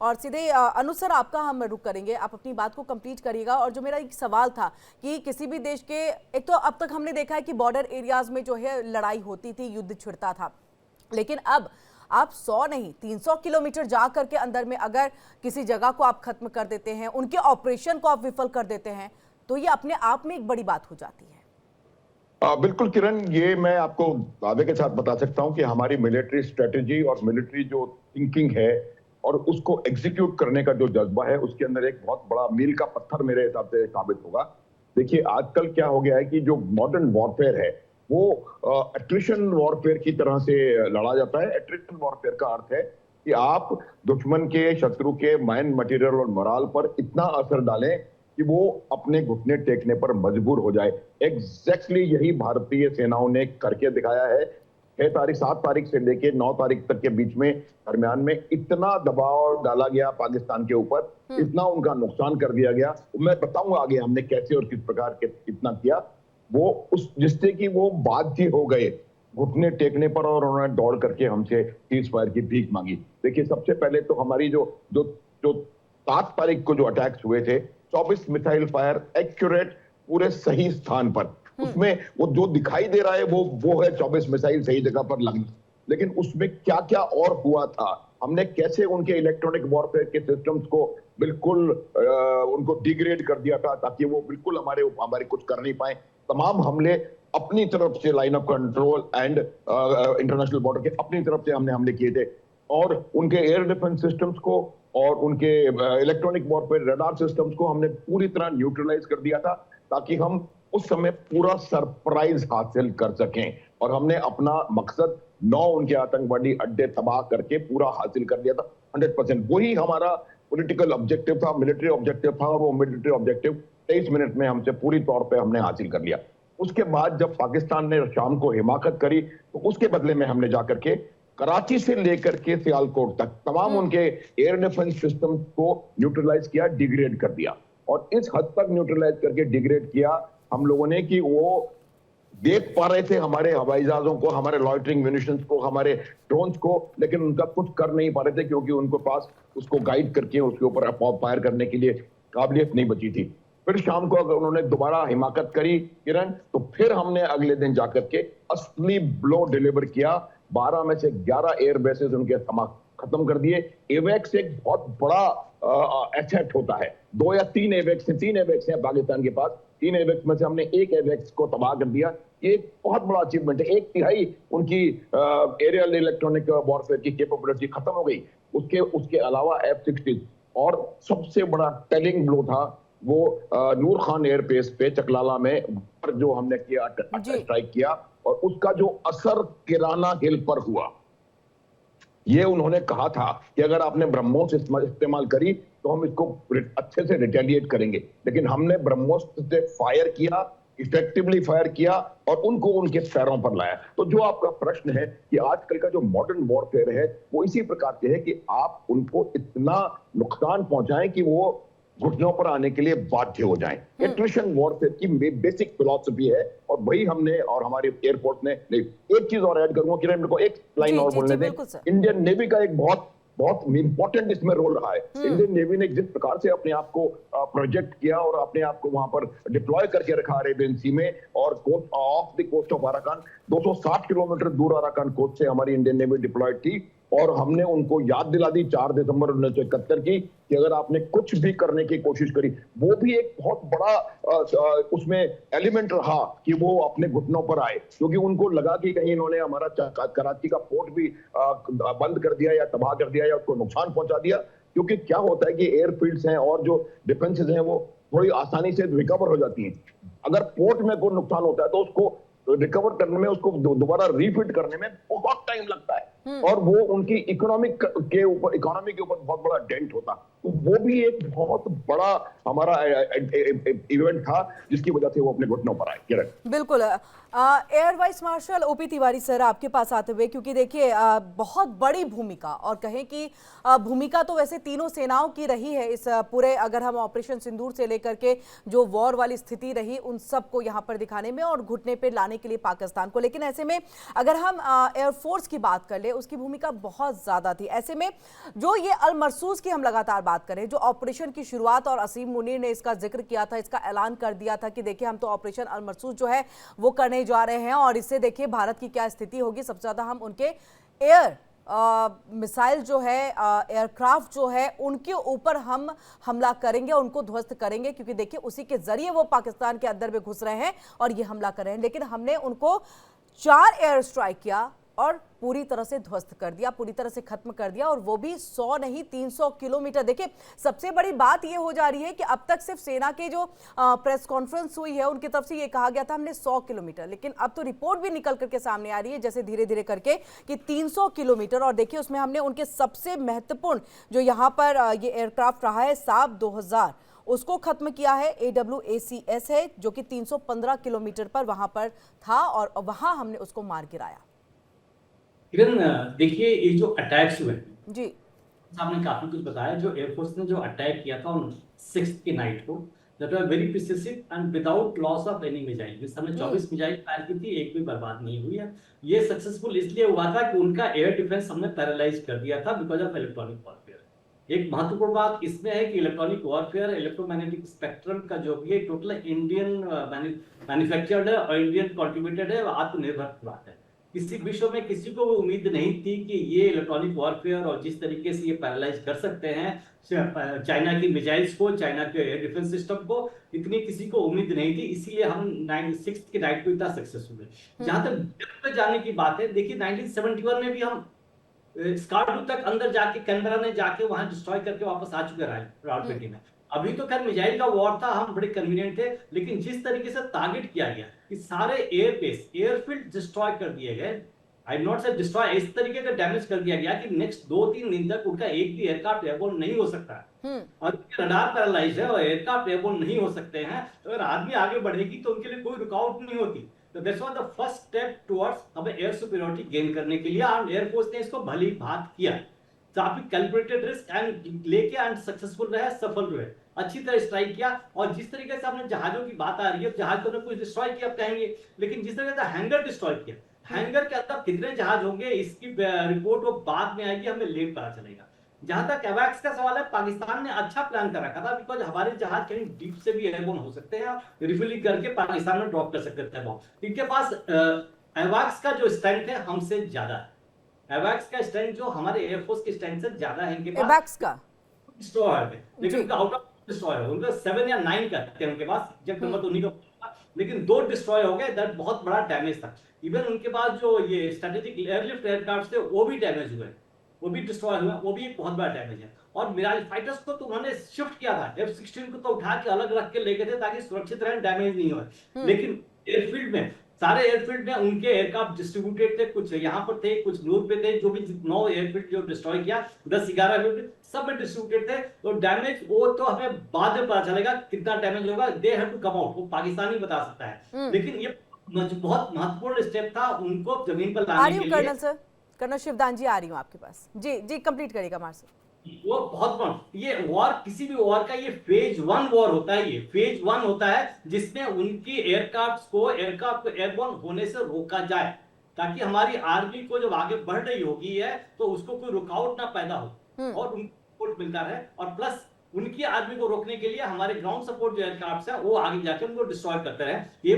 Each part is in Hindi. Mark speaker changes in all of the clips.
Speaker 1: और सीधे अनुज सर आपका हम रुक करेंगे, आप अपनी बात को कंप्लीट करिएगा। और जो मेरा एक सवाल था कि किसी भी देश के, एक तो अब तक हमने देखा है कि बॉर्डर एरियाज में जो है लड़ाई होती थी, युद्ध छिड़ता था, लेकिन अब आप 100 नहीं 300 किलोमीटर जा करके अंदर में अगर किसी जगह को आप खत्म कर देते हैं, उनके ऑपरेशन को आप विफल कर देते हैं, तो ये अपने आप में एक बड़ी बात हो जाती है।
Speaker 2: बिल्कुल किरण, ये मैं आपको दावे के साथ बता सकता हूं कि हमारी मिलिट्री स्ट्रेटेजी और मिलिट्री जो थिंकिंग है और उसको एग्जीक्यूट करने का जो जज्बा है, उसके अंदर एक बहुत बड़ा मील का पत्थर मेरे हिसाब से साबित होगा। देखिए, आजकल क्या हो गया है कि जो मॉडर्न वॉरफेयर है वो एट्रिशन वॉरफेयर की तरह से लड़ा जाता है। एट्रिशन वॉरफेयर का अर्थ है कि आप दुश्मन के, शत्रु के माइन मटेरियल और मोराल पर इतना असर डालें कि वो अपने घुटने टेकने पर मजबूर हो जाए। एग्जैक्टली यही भारतीय सेनाओं ने करके दिखाया है। 7 तारीख से लेके 9 तारीख तक के बीच में दरमियान में इतना दबाव डाला गया पाकिस्तान के ऊपर, इतना उनका नुकसान कर दिया गया। मैं बताऊंगा आगे हमने कैसे और किस प्रकार के कितना किया, वो उस जिससे कि वो बाध्य हो गए घुटने टेकने पर और उन्होंने दौड़ करके हमसे सीज फायर की भीख मांगी। देखिए, सबसे पहले तो हमारी जो जो जो 7 तारीख को जो अटैक्स हुए थे, 24 मिसाइल फायर एक्यूरेट पूरे सही स्थान पर, उसमें वो जो दिखाई दे रहा है वो है 24 मिसाइल सही जगह पर लगना, लेकिन उसमें क्या क्या और हुआ था, हमने कैसे उनके इलेक्ट्रॉनिक वॉरफेयर के सिस्टम्स को बिल्कुल उनको डिग्रेड कर दिया था ताकि वो बिल्कुल हमारे कुछ कर नहीं पाए। तमाम हमले अपनी तरफ से line of control and international border के अपनी तरफ से हमने हमले किए थे, और उनके एयर डिफेंस सिस्टम्स को और उनके इलेक्ट्रॉनिक वॉरफेयर रडार सिस्टम्स को हमने पूरी तरह न्यूट्रलाइज कर दिया था ताकि हम उस समय पूरा सरप्राइज हासिल कर सकें। और हमने अपना मकसद 9 उनके आतंकवादी अड्डे तबाह करके पूरा हासिल कर दिया था 100%। वही हमारा पॉलिटिकल ऑब्जेक्टिव था, मिलिट्री ऑब्जेक्टिव था, और वो मिलिट्री ऑब्जेक्टिव 23 मिनट में हमसे पूरी तौर पे हमने हासिल कर लिया। उसके बाद जब पाकिस्तान ने शाम को हिमाकत करी, तो उसके बदले में हमने जाकर के कराची से लेकर के सियालकोट तक तमाम उनके एयर डिफेंस सिस्टम को न्यूट्रलाइज किया, डिग्रेड कर दिया। और इस हद तक न्यूट्रलाइज करके डिग्रेड किया हम लोगों ने कि वो देख पा रहे थे हमारे हवाई जहाजों को, हमारे लॉइटरिंग म्यूनिशंस को, हमारे ड्रोन्स को, लेकिन उनका कुछ कर नहीं पा रहे थे क्योंकि उनके पास उसको गाइड करके उसके ऊपर फायर करने के लिए काबिलियत नहीं बची थी। फिर शाम को अगर उन्होंने दोबारा हिमाकत करी किरण, तो फिर हमने अगले दिन जाकर के असली ब्लो डिलीवर किया। 12 में से 11 एयर बेसेस उनके खत्म कर दिए। एवेक्स एक बहुत बड़ा एसेट होता है। 2 या 3 एवेक्स हैं पाकिस्तान के पास। 3 एवेक्स में से हमने 1 एवेक्स को तबाह कर दिया। ये एक बहुत बड़ा अचीवमेंट है। 1/3 उनकी एरियल इलेक्ट्रॉनिक वॉरफेयर की कैपेबिलिटी खत्म हो गई। उसके अलावा F-60 और सबसे बड़ा टेलिंग ब्लो था वो नूर खान एयरबेस पे चकलाला में जो हमने किया, स्ट्राइक किया, और उसका जो असर किराना हिल पर हुआ, ये उन्होंने कहा था कि अगर आपने ब्रह्मोस इस्तेमाल करी तो हम इसको अच्छे से रिटेलिएट करेंगे, लेकिन हमने ब्रह्मोस से फायर किया, इफेक्टिवली फायर किया और उनको उनके पैरों पर लाया। तो जो आपका प्रश्न है कि आजकल का जो मॉडर्न वॉरफेयर है वो इसी प्रकार से है कि आप उनको इतना नुकसान पहुंचाएं कि वो घुटनों पर आने के लिए बाध्य हो जाएं। एट्रिशन वॉरफेयर की बेसिक फिलॉसफी है, और वही हमने और हमारे एयरफोर्स ने। एक चीज और ऐड करूंगा किरण, मेरे को एक लाइन और बोलने दें। इंडियन नेवी का एक बहुत इंपॉर्टेंट इसमें रोल रहा है। इंडियन नेवी ने जिस प्रकार से अपने आप को प्रोजेक्ट किया और अपने आप को वहां पर डिप्लॉय करके रखा अरेबियन सी में और off the coast of Arakan, 260 kilometre दूर अराकान कोस्ट से हमारी इंडियन नेवी डिप्लॉयड थी, और हमने उनको याद दिला दी 4 दिसंबर 1971 की कि अगर आपने कुछ भी करने की कोशिश करी, वो भी एक बहुत बड़ा उसमें एलिमेंट रहा कि वो अपने घुटनों पर आए, क्योंकि उनको लगा कि कहीं इन्होंने हमारा कराची का पोर्ट भी बंद कर दिया या तबाह कर दिया या उसको नुकसान पहुंचा दिया। क्योंकि क्या होता है कि एयरफील्ड्स हैं और जो डिफेंसेस हैं वो थोड़ी आसानी से रिकवर हो जाती हैं। अगर पोर्ट में कोई नुकसान होता है तो उसको रिकवर करने में, उसको दोबारा रीफिट करने में बहुत टाइम लगता है, और वो उनकी इकोनॉमी के ऊपर बहुत बड़ा डेंट होता। तो वो भी एक बहुत बड़ा हमारा इवेंट था जिसकी वजह से वो अपने घुटनों पर आए। किरण,
Speaker 1: बिल्कुल। Air vice marshal OP Tiwari sir, आपके पास आते हुए, क्योंकि देखिए बहुत बड़ी भूमिका, और कहें कि भूमिका तो वैसे तीनों सेनाओं की रही है इस पूरे, अगर हम ऑपरेशन सिंदूर से लेकर के जो वॉर वाली स्थिति रही उन सब को यहाँ पर दिखाने में और घुटने पे लाने के लिए पाकिस्तान को। लेकिन ऐसे में अगर हम एयरफोर्स की बात कर ले, उसकी भूमिका बहुत ज्यादा थी। ऐसे में जो ये अल मरसूस की हम लगातार बात करें, जो ऑपरेशन की शुरुआत और असीम मुनीर ने इसका जिक्र किया था, इसका ऐलान कर दिया था कि देखिए हम तो ऑपरेशन अल मरसूस जो है वो करने जा रहे हैं और इससे देखिए भारत की क्या स्थिति होगी। सबसे ज्यादा हम उनके एयर मिसाइल जो है, एयरक्राफ्ट जो है, उनके ऊपर हम हमला करेंगे, उनको ध्वस्त करेंगे, क्योंकि देखिए उसी के जरिए वो पाकिस्तान के अंदर में घुस रहे हैं और ये हमला कर रहे हैं। लेकिन हमने उनको 4 एयर स्ट्राइक किया और पूरी तरह से ध्वस्त कर दिया, पूरी तरह से खत्म कर दिया, और वो भी 100 नहीं 300 किलोमीटर। देखिए सबसे बड़ी बात ये हो जा रही है कि अब तक सिर्फ सेना के जो प्रेस कॉन्फ्रेंस हुई है उनकी तरफ से ये कहा गया था हमने 100 किलोमीटर, लेकिन अब तो रिपोर्ट भी निकल करके सामने आ रही है जैसे धीरे धीरे करके कि 300 किलोमीटर। और देखिए उसमें हमने उनके सबसे महत्वपूर्ण जो यहाँ पर ये एयरक्राफ्ट रहा है साब 2000, उसको खत्म किया है। AWACS है जो कि 315 किलोमीटर पर वहां पर था और वहां हमने उसको मार गिराया।
Speaker 3: किरण, देखिए ये जो अटैक्स हुए
Speaker 1: जी,
Speaker 3: आपने काफी कुछ बताया। जो एयरफोर्स ने जो अटैक किया था ऑन 6th की नाइट को, that was very precisive and without loss of any missile. जिस हमने 24 मिसाइल फायर की थी, एक भी बर्बाद नहीं हुई है। ये सक्सेसफुल इसलिए हुआ था कि उनका एयर डिफेंस हमने पैरालाइज कर दिया था बिकॉज ऑफ इलेक्ट्रॉनिक वॉरफेयर। एक महत्वपूर्ण बात इसमें है कि इलेक्ट्रॉनिक वॉरफेयर, इलेक्ट्रोमैग्नेटिक स्पेक्ट्रम का जो भी है टोटल इंडियन मैन्युफैक्चर्ड है और इंडियन कॉन्ट्रीब्यूटेड है, आत्मनिर्भर बात है। किसी विश्व में किसी को उम्मीद नहीं थी कि ये इलेक्ट्रॉनिक वॉरफेयर और जिस तरीके से ये पैरालाइज कर सकते हैं चाइना की मिसाइल्स को, चाइना के एयर डिफेंस सिस्टम को, इतनी किसी को उम्मीद नहीं थी। इसीलिए हम 6th की नाइट को इतना सक्सेसफुल है। जहां तक डेप्थ पे जाने की बात है, देखिए 1971 में भी हम स्कार्डू तक अंदर जाके, कैनबरा में जाके वहां डिस्ट्रॉय करके वापस आ चुके रावलपिंडी में। अभी तो खैर मिसाइल का वॉर था, हम बड़े कन्वीनियंट थे, लेकिन जिस तरीके से टारगेट किया गया कि सारे एयरबेस, एयरफील्ड डिस्ट्रॉय कर दिए गए, आई नॉट से डिस्ट्रॉय, इस तरीके का डैमेज कर दिया गया कि नेक्स्ट 2-3 दिन तक उनका एक भी एयरक्राफ्ट एयरबोर्न नहीं हो सकता है। और रडार पैरालाइज है और एयरक्राफ्ट एयरबोर्न नहीं हो सकते हैं, तो अगर आर्मी आगे बढ़ेगी तो उनके लिए कोई रुकावट नहीं होती। तो that's was the first step towards हमें एयर सुपीरियरिटी गेन करने के लिए, और एयरफोर्स ने इसको भली भांति किया। काफी कैलकुलेटेड रिस्क एंड लेके एंड सक्सेसफुल रहे, सफल रहे, अच्छी तरह स्ट्राइक किया। और जिस तरीके से हमने जहाजों की बात आ रही है, जहाज तो कुछ डिस्ट्रॉय किया कहेंगे, लेकिन जिस तरीके से हैंगर डिस्ट्रॉय किया, हैंगर के अंदर कितने जहाज होंगे इसकी रिपोर्ट वो बाद में आएगी, हमें लेट पता चलेगा। जहां तक एवैक्स का सवाल है, पाकिस्तान ने अच्छा प्लान कर रखा था, बिकॉज हमारे जहाज कहीं डीप से भी एयरबोर्न हो सकते हैं, रिफ्यूलिंग करके पाकिस्तान में ड्रॉप कर सकते थे बॉम्ब। इनके पास एवैक्स का जो स्ट्रेंथ है हमसे ज्यादा है। एवैक्स का स्ट्रेंथ जो हमारे एयरफोर्स की स्ट्रेंथ से ज्यादा है इनके पास।
Speaker 1: एवैक्स का
Speaker 3: डिस्ट्रॉयर है, लेकिन उनका आउट ऑफ डिस्ट्रॉयर उनका 7 या 9 का थे उनके पास, एग्जैक्ट नंबर तो उन्हीं का, लेकिन 2 डिस्ट्रॉय हो गए। दैट बहुत बड़ा डैमेज था। इवन उनके पास जो ये स्ट्रेटेजिक एयरलिफ्ट एयरक्राफ्ट थे वो भी डैमेज हुए, वो भी डिस्ट्रॉय हुए, वो भी एक बहुत बड़ा डैमेज है। और मिराज फाइटर्स को तो उन्होंने शिफ्ट किया था, F-16 को तो उठा के अलग रख के ले गए थे ताकि सुरक्षित रहे, डैमेज नहीं हो। लेकिन एयरफील्ड में, सारे एयरफील्ड में उनके एयरक्राफ्ट डिस्ट्रीब्यूटेड थे, कुछ यहाँ पर थे, कुछ नूर पे थे, जो भी 9 एयरफील्ड जो डिस्ट्रॉय किया, 10-11 एयरफील्ड सब में डिस्ट्रीब्यूटेड थे। तो डैमेज वो तो हमें बाद में पता चलेगा कितना डैमेज होगा, they have to come out, वो पाकिस्तानी बता सकता है। लेकिन ये बहुत महत्वपूर्ण स्टेप था उनको जमीन पर लाने के लिए।
Speaker 1: कर्नल सर, कर्नल शिवदान जी आ रही हूँ आपके पास। जी जी, कंप्लीट करिएगा मार्शल।
Speaker 3: वो बहुत ये वॉर, किसी भी वॉर का ये फेज 1 वॉर होता है। ये फेज 1 होता है जिसमें उनकी एयरक्राफ्ट को एयरबोर्न होने से रोका जाए, ताकि हमारी आर्मी को जब आगे बढ़ रही होगी है तो उसको कोई रुकावट ना पैदा हो और उनको सपोर्ट मिलता रहे। और प्लस उनकी आर्मी को रोकने के लिए हमारे ग्राउंड सपोर्ट जो एयरक्राफ्ट है वो आगे जाके उनको डिस्ट्रॉय करते रहे। ये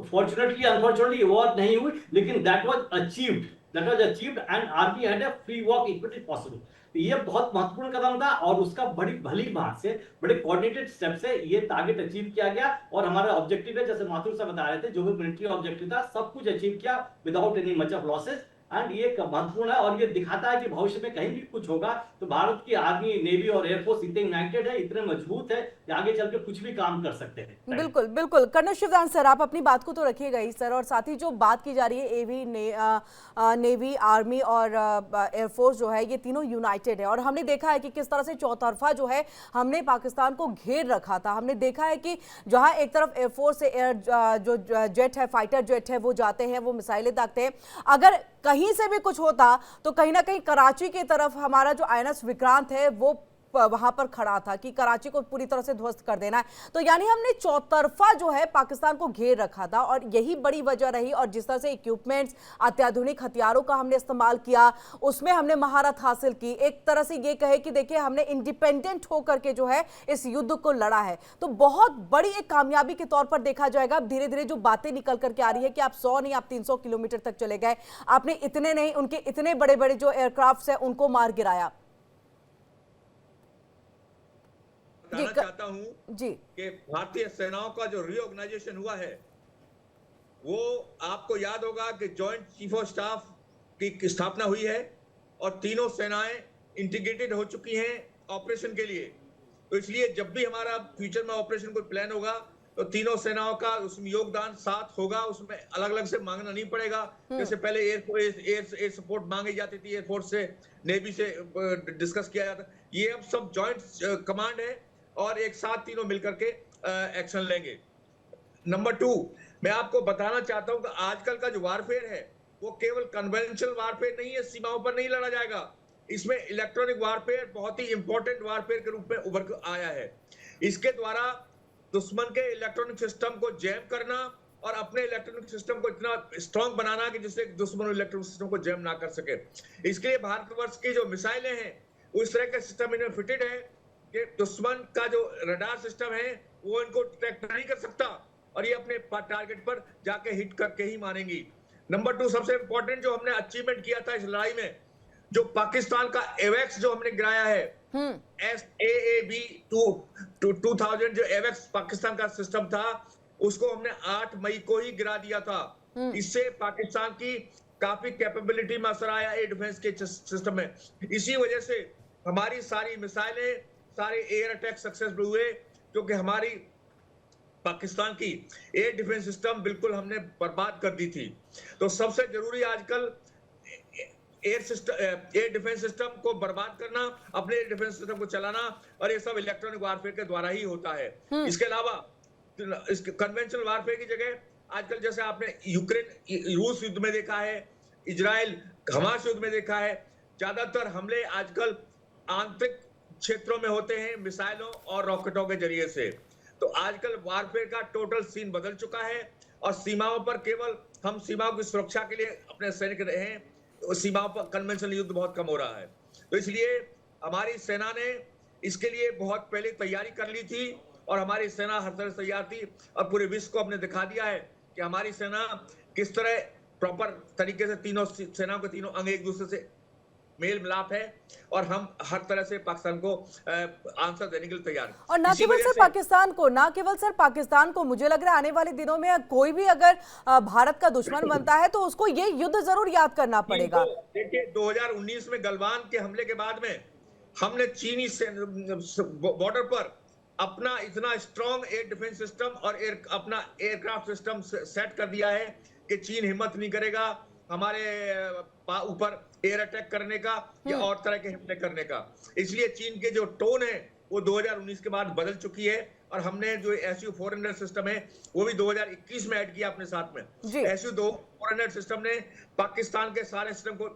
Speaker 3: फॉर्चुनेटली अनफॉर्चुनेटली वॉर नहीं हुई, लेकिन that was achieved and army had a free walk if it is possible. ये बहुत महत्वपूर्ण कदम था और उसका बड़ी भली भांति से, बड़े कोऑर्डिनेटेड स्टेप से ये टारगेट अचीव किया गया। और हमारा ऑब्जेक्टिव है, जैसे माथुर साहब बता रहे थे, जो भी मिलिट्री ऑब्जेक्टिव था सब कुछ अचीव किया without any much of losses. And ये महत्वपूर्ण है और ये दिखाता है कि भविष्य में कहीं भी कुछ होगा तो भारत की आर्मी, नेवी और एयरफोर्स इतने यूनाइटेड है, इतने मजबूत है कि आगे चल के कुछ भी काम कर सकते हैं।
Speaker 1: बिल्कुल बिल्कुल। कर्नल शिवदान सर, आप अपनी बात को तो रखिएगा ही सर, और साथ ही जो बात की जा रही है नेवी, आर्मी और एयरफोर्स जो है, ये तीनों यूनाइटेड है। और हमने देखा है कि किस तरह से चौतरफा जो है हमने पाकिस्तान को घेर रखा था। हमने देखा है कि जहां एक तरफ एयरफोर्स से एयर जो जेट है, फाइटर जेट है, वो जाते हैं, वो मिसाइलें दागते हैं। अगर कहीं से भी कुछ होता तो कहीं ना कहीं कराची की तरफ हमारा जो INS विक्रांत है वो वहां पर खड़ा था कि कराची को पूरी तरह से ध्वस्त कर देना है। तो यानी हमने चौतरफा जो है पाकिस्तान को घेर रखा था और यही बड़ी वजह रही। और जिस तरह से इक्विपमेंट्स, अत्याधुनिक हथियारों का हमने इस्तेमाल किया, उसमें हमने महारत हासिल की। एक तरह से ये कहे कि देखिए हमने इंडिपेंडेंट होकर के जो है इस युद्ध को लड़ा है। तो बहुत बड़ी एक कामयाबी के तौर पर देखा जाएगा। अब धीरे धीरे जो बातें निकल करके आ रही है कि आप 100 नहीं, आप 300 किलोमीटर तक चले गए, आपने इतने नहीं, उनके इतने बड़े बड़े जो एयरक्राफ्ट है उनको मार गिराया।
Speaker 4: बताना चाहता हूं
Speaker 1: जी
Speaker 4: कि भारतीय सेनाओं का जो रीऑर्गेनाइजेशन हुआ है, वो आपको याद होगा कि जॉइंट चीफ ऑफ स्टाफ की स्थापना हुई है और तीनों सेनाएं इंटीग्रेटेड हो चुकी हैं ऑपरेशन के लिए। तो इसलिए जब भी हमारा फ्यूचर में ऑपरेशन कोई प्लान होगा तो तीनों सेनाओं का उसमें योगदान साथ होगा, उसमें अलग अलग से मांगना नहीं पड़ेगा। जैसे पहले एयर सपोर्ट मांगी जाती थी, एयरफोर्स से, नेवी से डिस्कस किया जाता, ये अब सब जॉइंट कमांड है और एक साथ तीनों मिलकर के एक्शन लेंगे। नंबर 2, मैं आपको बताना चाहता हूं कि आजकल का जो वारफेयर है वो केवल कन्वेंशनल वारफेयर नहीं है, सीमाओं पर नहीं लड़ा जाएगा। इसमें इलेक्ट्रॉनिक वारफेयर बहुत ही इंपॉर्टेंट वारफेयर के रूप में उभर कर आया है। इसके द्वारा दुश्मन के इलेक्ट्रॉनिक सिस्टम को जैम करना और अपने इलेक्ट्रॉनिक सिस्टम को इतना स्ट्रॉन्ग बनाना कि जिससे दुश्मन इलेक्ट्रॉनिक सिस्टम को जैम ना कर सके। इसके लिए भारतवर्ष की जो मिसाइलें हैं उस तरह के सिस्टम इनमें फिटेड है कि दुश्मन का जो रडार सिस्टम है वो इनको डिटेक्ट नहीं कर सकता और ये अपने टारगेट पर जाके हिट करके ही मारेंगी। नंबर 2, सबसे इंपॉर्टेंट जो हमने अचीवमेंट किया था इस लड़ाई में, जो पाकिस्तान का एवेक्स जो हमने गिराया है, SAAB 2000 जो एवेक्स पाकिस्तान का सिस्टम था, उसको हमने 8 मई को ही गिरा दिया था। इससे पाकिस्तान की काफी कैपेबिलिटी में असर आया एयर डिफेंस के सिस्टम में। इसी वजह से हमारी सारी मिसाइलें, सारे एयर अटैक सक्सेसफुल हुए, क्योंकि हमारी पाकिस्तान की एयर डिफेंस सिस्टम बिल्कुल हमने बर्बाद कर दी थी। तो सबसे जरूरी आजकल एयर डिफेंस सिस्टम को बर्बाद करना, अपने एयर डिफेंस सिस्टम को चलाना, और ये सब इलेक्ट्रॉनिक वारफेयर के द्वारा ही होता है। इसके अलावा कन्वेंशनल वारफेयर की जगह आजकल जैसे आपने यूक्रेन रूस युद्ध में देखा है, इजराइल हमास युद्ध में देखा है, ज्यादातर हमले आजकल आंतरिक क्षेत्रों में होते हैं मिसाइलों और रॉकेटों के जरिए से। तो आजकल वारफेयर का टोटल सीन बदल चुका है और सीमाओं पर केवल हम सीमाओं की सुरक्षा के लिए अपने सैनिक रहे हैं, तो सीमाओं पर कन्वेंशनल युद्ध बहुत कम हो रहा है। तो इसलिए हमारी सेना ने इसके लिए बहुत पहले तैयारी कर ली थी और हमारी सेना हर तरह से तैयार थी और पूरे विश्व को हमने दिखा दिया है कि हमारी सेना किस तरह प्रॉपर तरीके से तीनों सेनाओं के तीनों अंग एक दूसरे से मेल मिलाप है और हम हर तरह से पाकिस्तान को आंसर देने के लिए तैयार हैं।
Speaker 1: और ना केवल सर पाकिस्तान को मुझे लग रहा है आने वाले दिनों में कोई भी अगर भारत का दुश्मन बनता है तो उसको ये युद्ध जरूर याद करना पड़ेगा।
Speaker 4: देखिए 2019 में गलवान के हमले के बाद में हमने चीनी बॉर्डर पर अपना इतना स्ट्रॉन्ग एयर डिफेंस सिस्टम और अपना एयरक्राफ्ट सिस्टम सेट कर दिया है कि चीन हिम्मत नहीं करेगा हमारे ऊपर एयर अटैक करने का या और तरह के हमले करने का। इसलिए चीन के जो टोन है वो 2019 के बाद बदल चुकी है और हमने जो SU-400 सिस्टम है वो भी 2021 में ऐड किया अपने साथ में। SU-400 सिस्टम ने पाकिस्तान के सारे सिस्टम को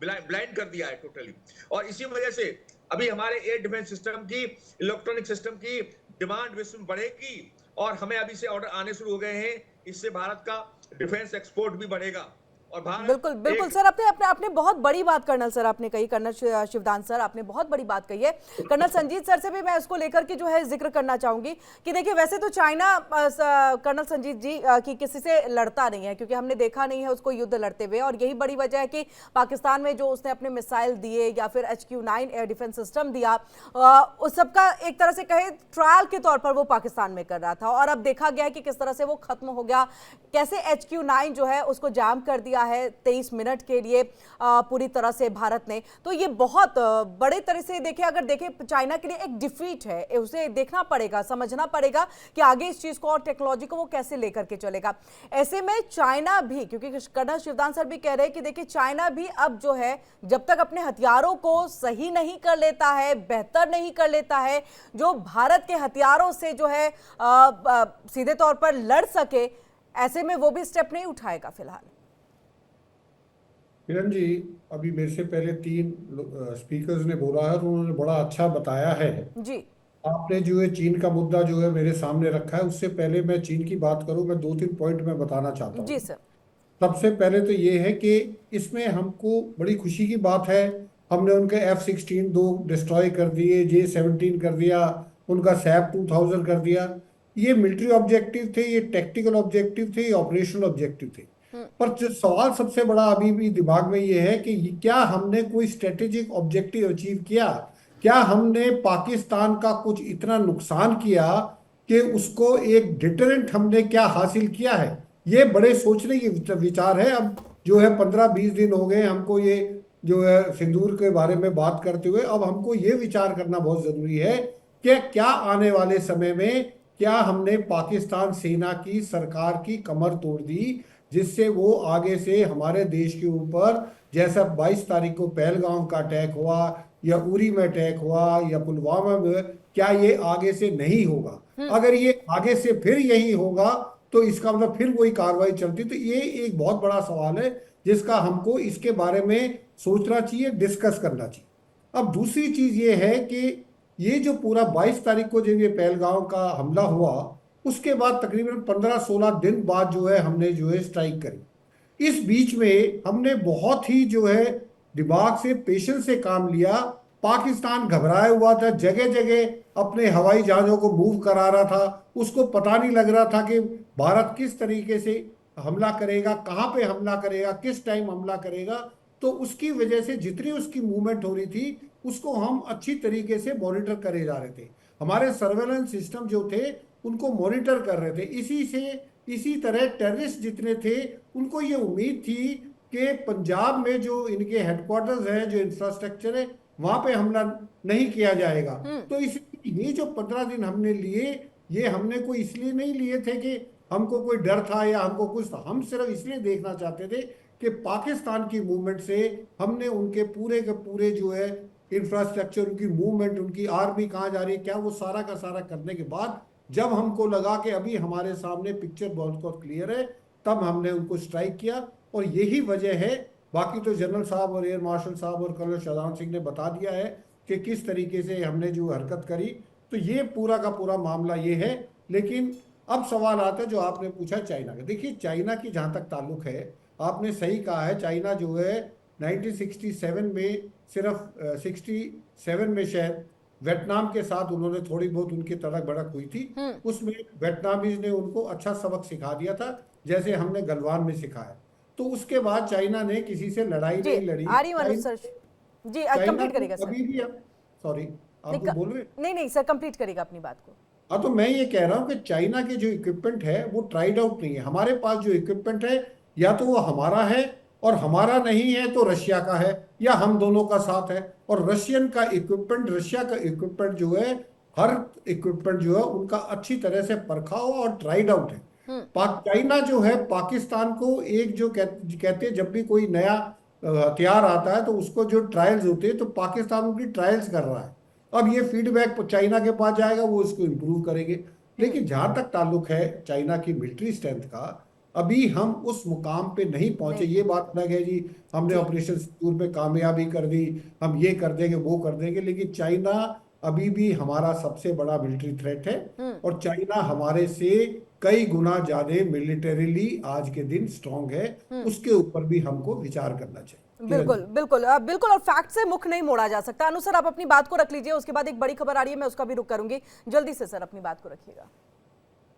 Speaker 4: ब्लाइंड कर दिया है टोटली, और इसी वजह से अभी हमारे एयर डिफेंस सिस्टम की, इलेक्ट्रॉनिक सिस्टम की डिमांड विश्व में बढ़ेगी और हमें अभी से ऑर्डर आने शुरू हो गए हैं। इससे भारत का डिफेंस एक्सपोर्ट भी बढ़ेगा।
Speaker 1: बिल्कुल सर, आपने बहुत बड़ी बात कर्नल सर आपने कही, कर्नल शिवदान सर आपने बहुत बड़ी बात कही है। कर्नल संजीत सर से भी मैं इसको लेकर के जो है जिक्र करना चाहूंगी कि देखिए वैसे तो चाइना कर्नल संजीत जी की किसी से लड़ता नहीं है, क्योंकि हमने देखा नहीं है उसको युद्ध लड़ते हुए, और यही बड़ी वजह है कि पाकिस्तान में जो उसने अपने मिसाइल दिए या फिर HQ-9 एयर डिफेंस सिस्टम दिया, उस सबका एक तरह से कहे ट्रायल के तौर पर वो पाकिस्तान में कर रहा था, और अब देखा गया है कि किस तरह से वो खत्म हो गया, कैसे HQ-9 जो है उसको जाम कर दिया है 23 मिनट के लिए पूरी तरह से भारत ने। तो ये बहुत बड़े तरह से अगर देखें चाइना के लिए एक डिफीट है, उसे देखना पड़ेगा, समझना पड़ेगा कि आगे इस चीज को और टेक्नोलॉजी को वो कैसे लेकर के चलेगा। ऐसे में चाइना भी, क्योंकि कर्नल शिवदान सर भी कह रहे हैं कि देखिए चाइना भी अब जो है जब तक अपने हथियारों को सही नहीं कर लेता है, बेहतर नहीं कर लेता है, जो भारत के हथियारों से जो है सीधे तौर पर लड़ सके, ऐसे में वो भी स्टेप नहीं उठाएगा फिलहाल।
Speaker 5: किरण जी, अभी मेरे से पहले तीन स्पीकर्स ने बोला है और उन्होंने बड़ा अच्छा बताया है।
Speaker 1: जी
Speaker 5: आपने जो है चीन का मुद्दा जो है मेरे सामने रखा है, उससे पहले मैं चीन की बात करूं, मैं दो तीन पॉइंट मैं बताना चाहता
Speaker 1: जी
Speaker 5: हूं।
Speaker 1: सर।
Speaker 5: सबसे पहले तो ये है कि इसमें हमको बड़ी खुशी की बात है, हमने उनके F-16 दो डिस्ट्रॉय कर दिए, J-17 कर दिया, उनका सैप 2000 कर दिया। ये मिलिट्री ऑब्जेक्टिव थे, ये टेक्टिकल ऑब्जेक्टिव थे, ये ऑपरेशनल ऑब्जेक्टिव थे। पर जो सवाल सबसे बड़ा अभी भी दिमाग में ये है कि क्या हमने कोई स्ट्रेटेजिक ऑब्जेक्टिव अचीव किया? क्या हमने पाकिस्तान का कुछ इतना नुकसान किया कि उसको एक डिटरेंट हमने क्या हासिल किया है? ये बड़े सोचने की विचार है। अब जो है 15-20 दिन हो गए हमको ये जो है सिंदूर के बारे में बात करते हुए, अब हमको ये विचार करना बहुत जरूरी है कि क्या आने वाले समय में क्या हमने पाकिस्तान सेना की सरकार की कमर तोड़ दी, जिससे वो आगे से हमारे देश के ऊपर, जैसा 22 तारीख को पहलगाम का अटैक हुआ या उरी में अटैक हुआ या पुलवामा में, क्या ये आगे से नहीं होगा? अगर ये आगे से फिर यही होगा तो इसका मतलब फिर वही कार्रवाई चलती। तो ये एक बहुत बड़ा सवाल है जिसका हमको इसके बारे में सोचना चाहिए, डिस्कस करना चाहिए। अब दूसरी चीज ये है कि ये जो पूरा 22 तारीख को जब ये पहलगाम का हमला हुआ, उसके बाद तकरीबन 15-16 दिन बाद जो है हमने जो है स्ट्राइक करी। इस बीच में हमने बहुत ही जो है दिमाग से, पेशेंस से काम लिया। पाकिस्तान घबराया हुआ था, जगह जगह अपने हवाई जहाजों को मूव करा रहा था, उसको पता नहीं लग रहा था कि भारत किस तरीके से हमला करेगा, कहाँ पे हमला करेगा, किस टाइम हमला करेगा। तो उसकी वजह से जितनी उसकी मूवमेंट हो रही थी उसको हम अच्छी तरीके से मॉनिटर करे जा रहे थे। हमारे सर्वेलेंस सिस्टम जो थे उनको मॉनिटर कर रहे थे। इसी तरह टेररिस्ट जितने थे उनको ये उम्मीद थी कि पंजाब में जो इनके हेडक्वार्टर्स हैं, जो इंफ्रास्ट्रक्चर है, वहां पे हमला नहीं किया जाएगा। तो इसलिए ये जो 15 दिन हमने लिए, ये हमने कोई इसलिए नहीं लिए थे कि हमको कोई डर था या हमको कुछ था। हम सिर्फ इसलिए देखना चाहते थे कि पाकिस्तान की मूवमेंट से हमने उनके पूरे के पूरे जो है इंफ्रास्ट्रक्चर, उनकी मूवमेंट, उनकी आर्मी कहाँ जा रही है, क्या, वो सारा का सारा करने के बाद जब हमको लगा कि अभी हमारे सामने पिक्चर बहुत क्लियर है, तब हमने उनको स्ट्राइक किया। और यही वजह है, बाकी तो जनरल साहब और एयर मार्शल साहब और कर्नल शाहजान सिंह ने बता दिया है कि किस तरीके से हमने जो हरकत करी। तो ये पूरा का पूरा मामला ये है। लेकिन अब सवाल आता है जो आपने पूछा चाइना का। देखिए, चाइना की जहाँ तक ताल्लुक है, आपने सही कहा है, चाइना जो है 1967 में, सिर्फ 67 में शायद वियतनाम के साथ उन्होंने थोड़ी बहुत उनकी तड़क भड़क हुई थी। उसमें वियतनामीज ने उनको अच्छा सबक सिखा दिया था, जैसे हमने गलवान में सिखाया। तो उसके बाद चाइना ने किसी से लड़ाई
Speaker 1: जी
Speaker 5: नहीं लड़ी।
Speaker 1: आ रही हूँ अनुज सर। जी
Speaker 5: चाइना
Speaker 1: कंप्लीट
Speaker 5: को
Speaker 1: करेगा सर।
Speaker 5: कभी भी, सॉरी, आप कुछ बोल रहे हैं?
Speaker 1: नहीं नहीं सर, कंप्लीट करेगा अपनी बात को।
Speaker 5: हाँ, तो मैं ये कह रहा हूँ कि चाइना के जो इक्विपमेंट है वो ट्राइड आउट नहीं है। हमारे पास जो इक्विपमेंट है, या तो वो हमारा है, और हमारा नहीं है तो रशिया का है, या हम दोनों का साथ है। और रशियन का इक्विपमेंट, रशिया का इक्विपमेंट जो है, हर इक्विपमेंट जो है उनका अच्छी तरह से परखा हुआ और ट्राइड आउट है। चाइना जो है पाकिस्तान को एक जो कहते हैं, जब भी कोई नया हथियार आता है तो उसको जो ट्रायल्स होते हैं, तो पाकिस्तान उनकी ट्रायल्स कर रहा है। अब ये फीडबैक चाइना के पास जाएगा, वो इसको इम्प्रूव करेंगे। लेकिन जहां तक ताल्लुक है चाइना की मिलिट्री स्ट्रेंथ का, अभी हम उस मुकाम पे नहीं पहुंचे। ये बात अलग है जी, हमने ऑपरेशन सिंदूर पे कामयाबी कर दी, हम ये कर देंगे, वो कर देंगे, लेकिन चाइना अभी भी हमारा सबसे बड़ा मिलिट्री थ्रेट है। और चाइना हमारे से कई गुना ज्यादा मिलिटरीली आज के दिन स्ट्रांग है। उसके ऊपर भी हमको विचार करना चाहिए।
Speaker 1: बिल्कुल बिल्कुल बिल्कुल, और फैक्ट से मुख नहीं मोड़ा जा सकता। अनु सर, आप अपनी बात को रख लीजिए, उसके बाद एक बड़ी खबर आ रही है, मैं उसका भी रुख करूंगी। जल्दी से सर अपनी बात को रखिएगा।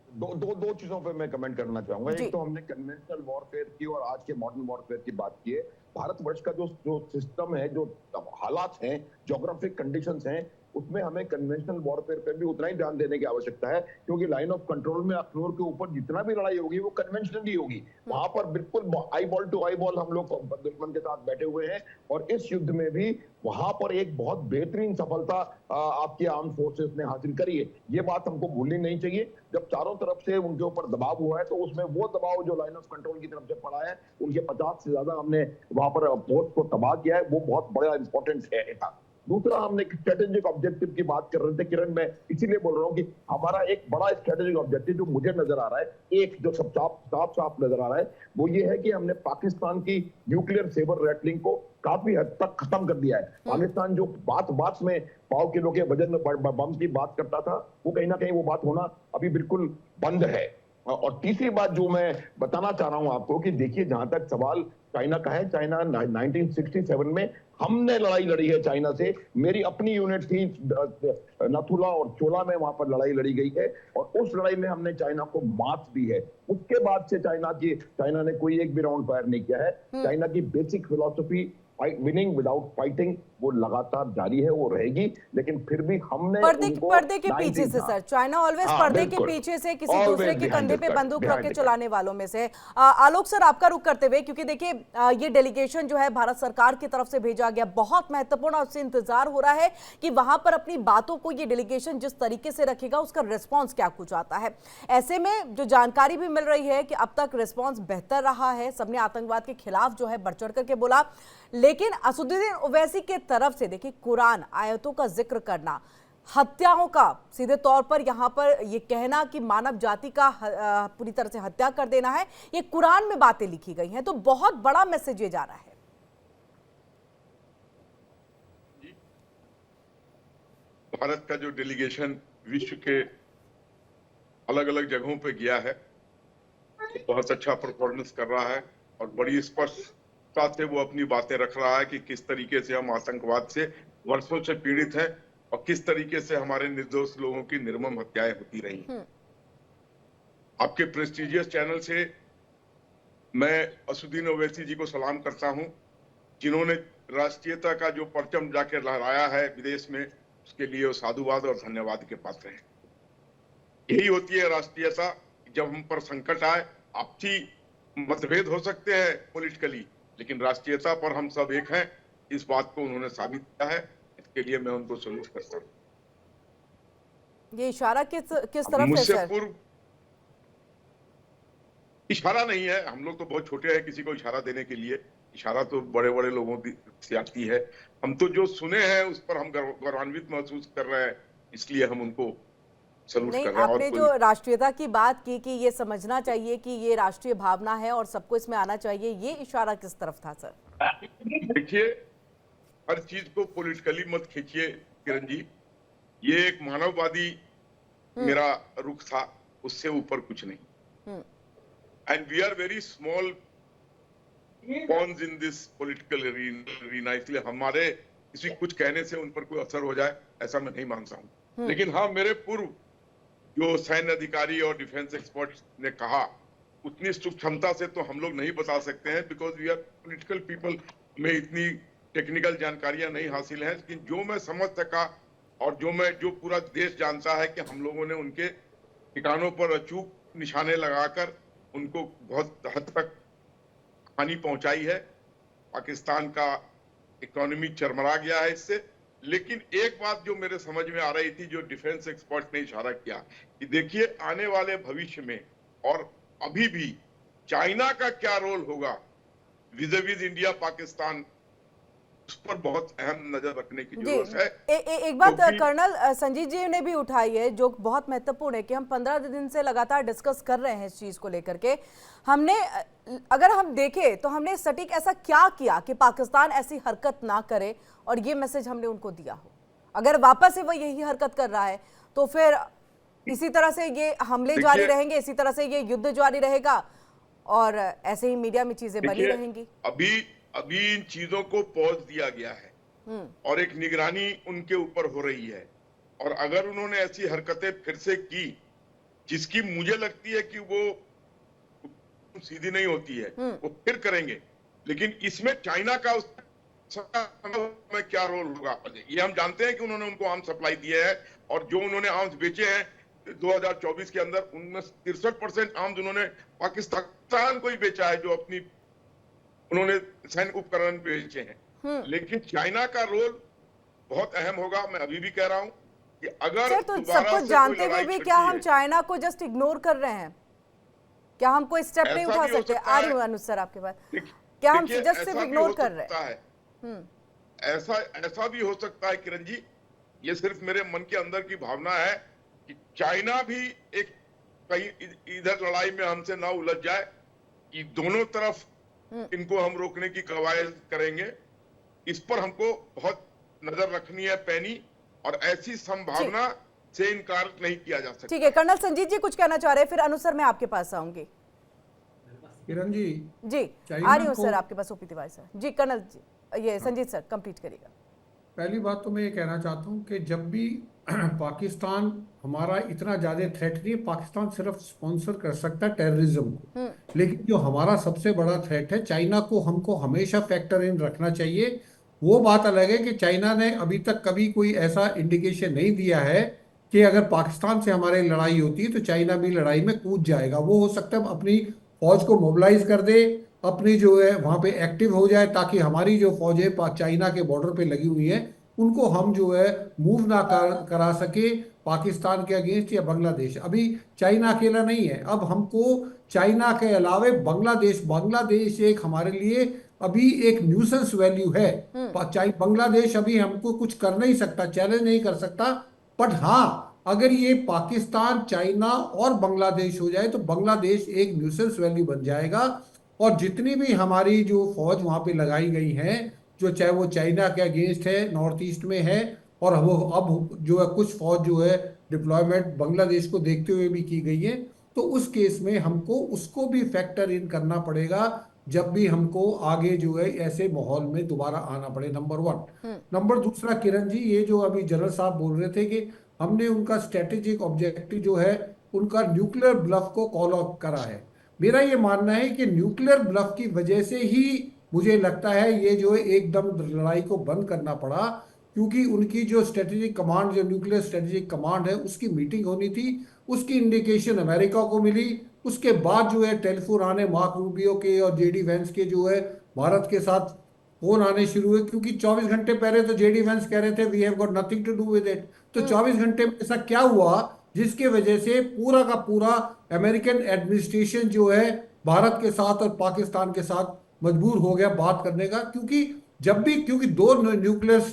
Speaker 2: दो चीजों पे मैं कमेंट करना चाहूंगा। एक तो हमने कन्वेंशनल वॉरफेयर की और आज के मॉडर्न वॉरफेयर की बात की है। भारतवर्ष का जो सिस्टम है, जो हालात हैं, ज्योग्राफिक कंडीशंस हैं, उसमें हमें कन्वेंशनल वॉरफेयर पे भी उतना ही ध्यान देने की आवश्यकता है, क्योंकि लाइन ऑफ कंट्रोल में अखनूर के ऊपर जितना भी लड़ाई होगी वो कन्वेंशनली होगी। वहां पर बिल्कुल eyeball to eyeball हम लोग दुश्मन के साथ बैठे हुए हैं। और इस युद्ध में भी वहां पर एक बहुत बेहतरीन सफलता आपकी आर्म फोर्सेस ने हासिल करी है। ये बात हमको भूलनी नहीं चाहिए। जब चारों तरफ से उनके ऊपर दबाव हुआ है, तो उसमें वो दबाव जो लाइन ऑफ कंट्रोल की तरफ से पड़ा है, उनके 50 से ज्यादा हमने वहां पर फोर्स को तबाह किया है, वो बहुत बड़ा इंपॉर्टेंट है था। दूसरा, हमने स्ट्रेटेजिक ऑब्जेक्टिव की बात कर रहे थे किरण, मैं इसीलिए बोल रहा हूँ कि हमारा एक बड़ा स्ट्रेटेजिक ऑब्जेक्टिव जो मुझे नजर आ रहा है, एक जो सब साफ साफ नजर आ रहा है, वो ये है कि हमने पाकिस्तान की न्यूक्लियर सेबर रैटलिंग को काफी हद तक खत्म कर दिया है। पाकिस्तान जो बात में पाव किलो के वजन में बम की बात करता था, वो कहीं ना कहीं वो बात होना अभी बिल्कुल बंद है। और तीसरी बात जो मैं बताना चाह रहा हूं आपको कि देखिए, जहां तक सवाल चाइना का है, चाइना 1967 में हमने लड़ाई लड़ी है चाइना से। मेरी अपनी यूनिट थी नथुला और चोला में, वहां पर लड़ाई लड़ी गई है और उस लड़ाई में हमने चाइना को मात दी है। उसके बाद से चाइना ने कोई एक भी राउंड फायर नहीं किया है। चाइना की basic philosophy winning without fighting वो लगातार जारी है, वो रहेगी, लेकिन फिर भी हमने
Speaker 1: पर्दे के पीछे से सर, चाइना ऑलवेज पर्दे के पीछे से किसी दूसरे के कंधे पे बंदूक रख के चलाने वालों में से। आलोक सर, आपका रुख करते हुए, क्योंकि देखिए ये डेलीगेशन जो है भारत सरकार की तरफ से भेजा गया, बहुत महत्वपूर्ण, और उससे इंतजार हो रहा है कि वहां पर अपनी बातों को ये डेलीगेशन जिस तरीके से रखेगा उसका रिस्पॉन्स क्या कुछ आता है। ऐसे में जो जानकारी भी मिल रही है कि अब तक रिस्पॉन्स बेहतर रहा है, सबने आतंकवाद के खिलाफ जो है बढ़ चढ़ करके बोला, लेकिन असदुद्दीन ओवैसी के तरफ से देखिए कुरान आयतों का जिक्र करना, हत्याओं का सीधे तौर पर यहां पर यह कहना कि मानव जाति का पूरी तरह से हत्या कर देना है, ये कुरान में बातें लिखी गई हैं, तो बहुत बड़ा मैसेज ये जा रहा है।
Speaker 6: भारत का जो डेलीगेशन विश्व के अलग अलग जगहों पे गया है, बहुत अच्छा परफॉर्मेंस कर रहा है और बड़ी स्पष्टता से वो अपनी बातें रख रहा है कि किस तरीके से हम आतंकवाद से वर्षों से पीड़ित हैं और किस तरीके से हमारे निर्दोष लोगों की निर्मम हत्याएं होती रही। आपके प्रेस्टिजियस चैनल से मैं असदुद्दीन ओवैसी जी को सलाम करता हूं, जिन्होंने राष्ट्रीयता का जो परचम जाकर लहराया है विदेश में, उसके लिए वो साधुवाद और धन्यवाद के पात्र हैं। यही होती है राष्ट्रीयता। जब हम पर संकट आए, आपसी मतभेद हो सकते हैं पॉलिटिकली, लेकिन राष्ट्रीयता पर हम सब एक हैं, इस बात को उन्होंने साबित किया है। इसके लिए मैं उनको सल्यूट करता हूं।
Speaker 1: ये इशारा किस तरफ है
Speaker 6: मुझसे
Speaker 1: सर?
Speaker 6: पूर्व इशारा नहीं है, हम लोग तो बहुत छोटे हैं किसी को इशारा देने के लिए, इशारा तो बड़े बड़े लोगों से आती है। हम तो जो सुने हैं उस पर हम गौरवान्वित महसूस कर रहे हैं, इसलिए हम उनको सल्यूट कर रहे हैं।
Speaker 1: आपने जो राष्ट्रीयता की बात की कि ये समझना चाहिए कि ये राष्ट्रीय भावना है और सबको इसमें आना चाहिए, ये इशारा किस तरफ था सर?
Speaker 6: देखिए, हर चीज को पॉलिटिकली मत खींचिए किरण जी, ये एक मानववादी मेरा रुख था, उससे ऊपर कुछ नहीं। And we are very small pawns in this political arena, इसलिए हमारे किसी कुछ कहने से उन पर कोई असर हो जाए ऐसा मैं नहीं मानता हूं। लेकिन हाँ, मेरे पूर्व जो सैन्य अधिकारी और डिफेंस एक्सपर्ट्स ने कहा, उतनी सूक्ष्मता से तो हम लोग नहीं बता सकते हैं, because we are political people, हमें इतनी टेक्निकल जानकारियां नहीं हासिल हैं। लेकिन जो मैं समझ सका और जो पूरा देश जानता है कि हम लोगों ने उनके ठिकानों पर अचूक निशाने लगाकर उनको बहुत हद तक हानि पहुंचाई है। पाकिस्तान का इकोनॉमी चरमरा गया है इससे। लेकिन एक बात जो मेरे समझ में आ रही थी, जो डिफेंस एक्सपर्ट ने इशारा किया कि देखिए आने वाले भविष्य में और अभी भी चाइना का क्या रोल होगा विज़ इंडिया पाकिस्तान, उस पर बहुत अहम नजर रखने की जरूरत है।
Speaker 1: एक बात कर्नल संजीव जी ने भी उठाई है जो बहुत महत्वपूर्ण है कि हम 15 दिन से लगातार डिस्कस कर रहे हैं इस चीज को लेकर के। हमने, अगर हम देखें तो हमने सटीक ऐसा क्या किया कि पाकिस्तान ऐसी हरकत ना करे और ये मैसेज हमने उनको दिया हो? अगर वापस से वो यही हरकत कर रहा है तो फिर इसी तरह से ये हमले जारी रहेंगे, इसी तरह से ये युद्ध जारी रहेगा और ऐसे ही मीडिया में चीजें बनी रहेंगी।
Speaker 6: अभी इन चीजों को पॉज दिया गया है और एक निगरानी उनके ऊपर हो रही है। और अगर उन्होंने ऐसी हरकतें फिर से की, जिसकी मुझे लगती है कि वो सीधी नहीं होती है, वो फिर करेंगे। लेकिन इसमें चाइना का में क्या रोल होगा, ये हम जानते हैं कि उन्होंने उनको आर्म्स सप्लाई दिए हैं और जो उन्होंने आर्म्स बेचे हैं 2024 के अंदर, उनमें 63% आर्म्स उन्होंने पाकिस्तान को ही बेचा है, जो अपनी उन्होंने सैन्य उपकरण बेचे हैं। लेकिन चाइना का रोल बहुत अहम होगा। मैं अभी भी कह रहा हूं कि अगर
Speaker 1: सर, तो सब कुछ जानते हुए भी क्या हम चाइना को जस्ट इग्नोर कर रहे हैं? क्या हम कोई स्टेप नहीं उठा सकते? आ रही हूँ अनुज सर आपके पास, क्या हम जस्ट सिर्फ इग्नोर कर रहे हैं?
Speaker 6: ऐसा ऐसा भी हो सकता है किरण जी, ये सिर्फ मेरे मन के अंदर की भावना है कि चाइना भी एक कहीं इधर लड़ाई में हमसे ना उलझ जाए, कि दोनों तरफ इनको हम रोकने की कवायद करेंगे। इस पर हमको बहुत नजर रखनी है पैनी, और ऐसी संभावना से इनकार नहीं किया जा सकता।
Speaker 1: ठीक है, कर्नल संजीत जी कुछ कहना चाह रहे हैं, फिर अनुसर मैं आपके पास आऊंगी।
Speaker 5: किरण जी,
Speaker 1: जी
Speaker 5: चाइना
Speaker 1: आ रही हूँ
Speaker 5: को-
Speaker 1: सर आपके पास ओपी तिवारी सर। जी कर्नल जी, ये संजीत सर कंप्लीट करिएगा।
Speaker 5: पहली बात तो मैं ये कहना चाहता हूँ कि जब भी पाकिस्तान हमारा इतना ज़्यादा थ्रेट नहीं है, पाकिस्तान सिर्फ स्पॉन्सर कर सकता है टेररिज्म को, लेकिन जो हमारा सबसे बड़ा थ्रेट है चाइना को, हमको हमेशा फैक्टर इन रखना चाहिए। वो बात अलग है कि चाइना ने अभी तक कभी कोई ऐसा इंडिकेशन नहीं दिया है कि अगर पाकिस्तान से हमारी लड़ाई होती है तो चाइना भी लड़ाई में कूद जाएगा। वो हो सकता है अपनी फौज को मोबिलाइज कर दे, अपनी जो है वहां पे एक्टिव हो जाए, ताकि हमारी जो फौजें चाइना के बॉर्डर पे लगी हुई हैं उनको हम जो है मूव ना करा सके पाकिस्तान के अगेंस्ट या बांग्लादेश। अभी चाइना अकेला नहीं है, अब हमको चाइना के अलावे बांग्लादेश एक हमारे लिए अभी एक न्यूसेंस वैल्यू है। बांग्लादेश अभी हमको कुछ कर नहीं सकता, चैलेंज नहीं कर सकता, बट हाँ अगर ये पाकिस्तान, चाइना और बांग्लादेश हो जाए तो बांग्लादेश एक न्यूसेंस वैल्यू बन जाएगा। और जितनी भी हमारी जो फौज वहां पे लगाई गई है, जो चाहे वो चाइना के अगेंस्ट है, नॉर्थ ईस्ट में है, और वो अब जो है कुछ फौज जो है डिप्लॉयमेंट बांग्लादेश को देखते हुए भी की गई है, तो उस केस में हमको उसको भी फैक्टर इन करना पड़ेगा जब भी हमको आगे जो है ऐसे माहौल में दोबारा आना पड़े। Number one. नंबर दूसरा, किरण जी, ये जो अभी जनरल साहब बोल रहे थे कि हमने उनका स्ट्रेटेजिक ऑब्जेक्टिव जो है उनका न्यूक्लियर ब्लफ को कॉल आउट करा है। मेरा ये मानना है कि न्यूक्लियर ब्लफ की वजह से ही मुझे लगता है ये जो है एकदम लड़ाई को बंद करना पड़ा, क्योंकि उनकी जो स्ट्रेटेजिक कमांड, जो न्यूक्लियर स्ट्रेटेजिक कमांड है, उसकी मीटिंग होनी थी, उसकी इंडिकेशन अमेरिका को मिली। उसके बाद जो है टेलीफोन आने मार्क रूबियो के और जेडी वेंस के जो है भारत के साथ फोन आने शुरू हुए, क्योंकि 24 घंटे पहले तो जेडी वेंस कह रहे थे we have got nothing to do with it. तो 24 घंटे में ऐसा क्या हुआ जिसके वजह से पूरा का पूरा अमेरिकन एडमिनिस्ट्रेशन जो है भारत के साथ और पाकिस्तान के साथ मजबूर हो गया बात करने का? क्योंकि दो न्यूक्लियर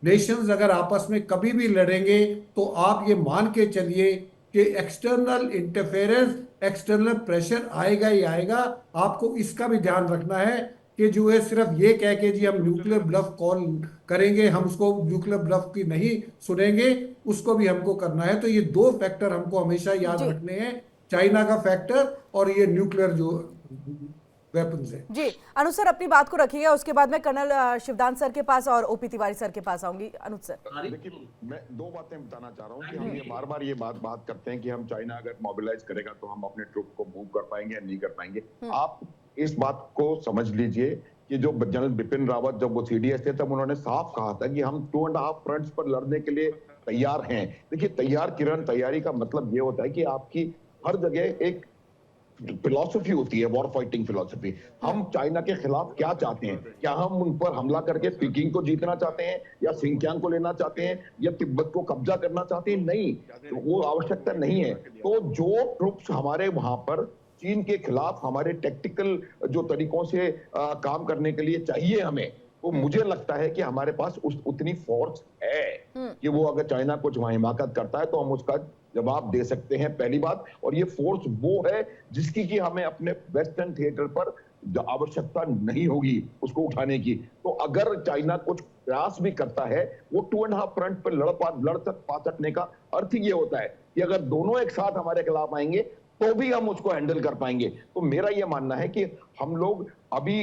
Speaker 5: नेशंस अगर आपस में कभी भी लड़ेंगे तो आप ये मान के चलिए कि एक्सटर्नल इंटरफेरेंस, एक्सटर्नल प्रेशर आएगा ही आएगा। आपको इसका भी ध्यान रखना है कि जो है सिर्फ ये कह के जी हम न्यूक्लियर ब्लफ कॉल करेंगे, हम उसको न्यूक्लियर ब्लफ की नहीं सुनेंगे, उसको भी हमको करना है। तो ये दो फैक्टर हमको हमेशा याद रखने हैं, चाइना का फैक्टर और ये न्यूक्लियर जो वेपन्स है।
Speaker 1: जी अनुज सर अपनी बात को रखिएगा, उसके बाद मैं कर्नल शिवदान सर के पास और ओपी तिवारी सर के पास आऊंगी। अनुज सर
Speaker 2: देखिए, मैं दो बातें बताना चाह रहा हूँ कि हम ये बार बार ये बात करते हैं कि हम चाइना अगर मोबिलाइज करेगा तो हम अपने ट्रूप को मूव कर पाएंगे या नहीं कर पाएंगे। आप इस बात को समझ लीजिए कि जो जनरल बिपिन रावत जब वो सीडीएस थे तब उन्होंने साफ कहा था कि हम 2.5 फ्रंट्स पर लड़ने के लिए तैयार हैं। देखिए तैयारी का मतलब ये होता है कि आपकी हर जगह एक फिलॉसफी होती है, वॉर फाइटिंग फिलॉसफी। हम चाइना के खिलाफ क्या चाहते हैं? क्या हम उन पर हमला करके पीकिंग को जीतना चाहते हैं, या सिंकियांग को लेना चाहते हैं, या तिब्बत को कब्जा करना चाहते हैं? नहीं, तो वो आवश्यकता नहीं है। तो जो ट्रुप्स हमारे वहां पर चीन के खिलाफ हमारे टेक्टिकल जो तरीकों से काम करने के लिए चाहिए हमें, तो मुझे लगता है कि हमारे पास उतनी फोर्स है कि वो अगर चाइना कुछ वहां हिमाकत करता है तो हम उसका जवाब दे सकते हैं, पहली बात। और ये फोर्स वो है जिसकी कि हमें अपने वेस्टर्न थिएटर पर आवश्यकता नहीं होगी उसको उठाने की। तो अगर चाइना कुछ प्रयास भी करता है, वो 2.5 फ्रंट पर लड़ पा सकने का अर्थ ये होता है कि अगर दोनों एक साथ हमारे खिलाफ आएंगे तो भी हम उसको हैंडल कर पाएंगे। तो मेरा ये मानना है कि हम लोग अभी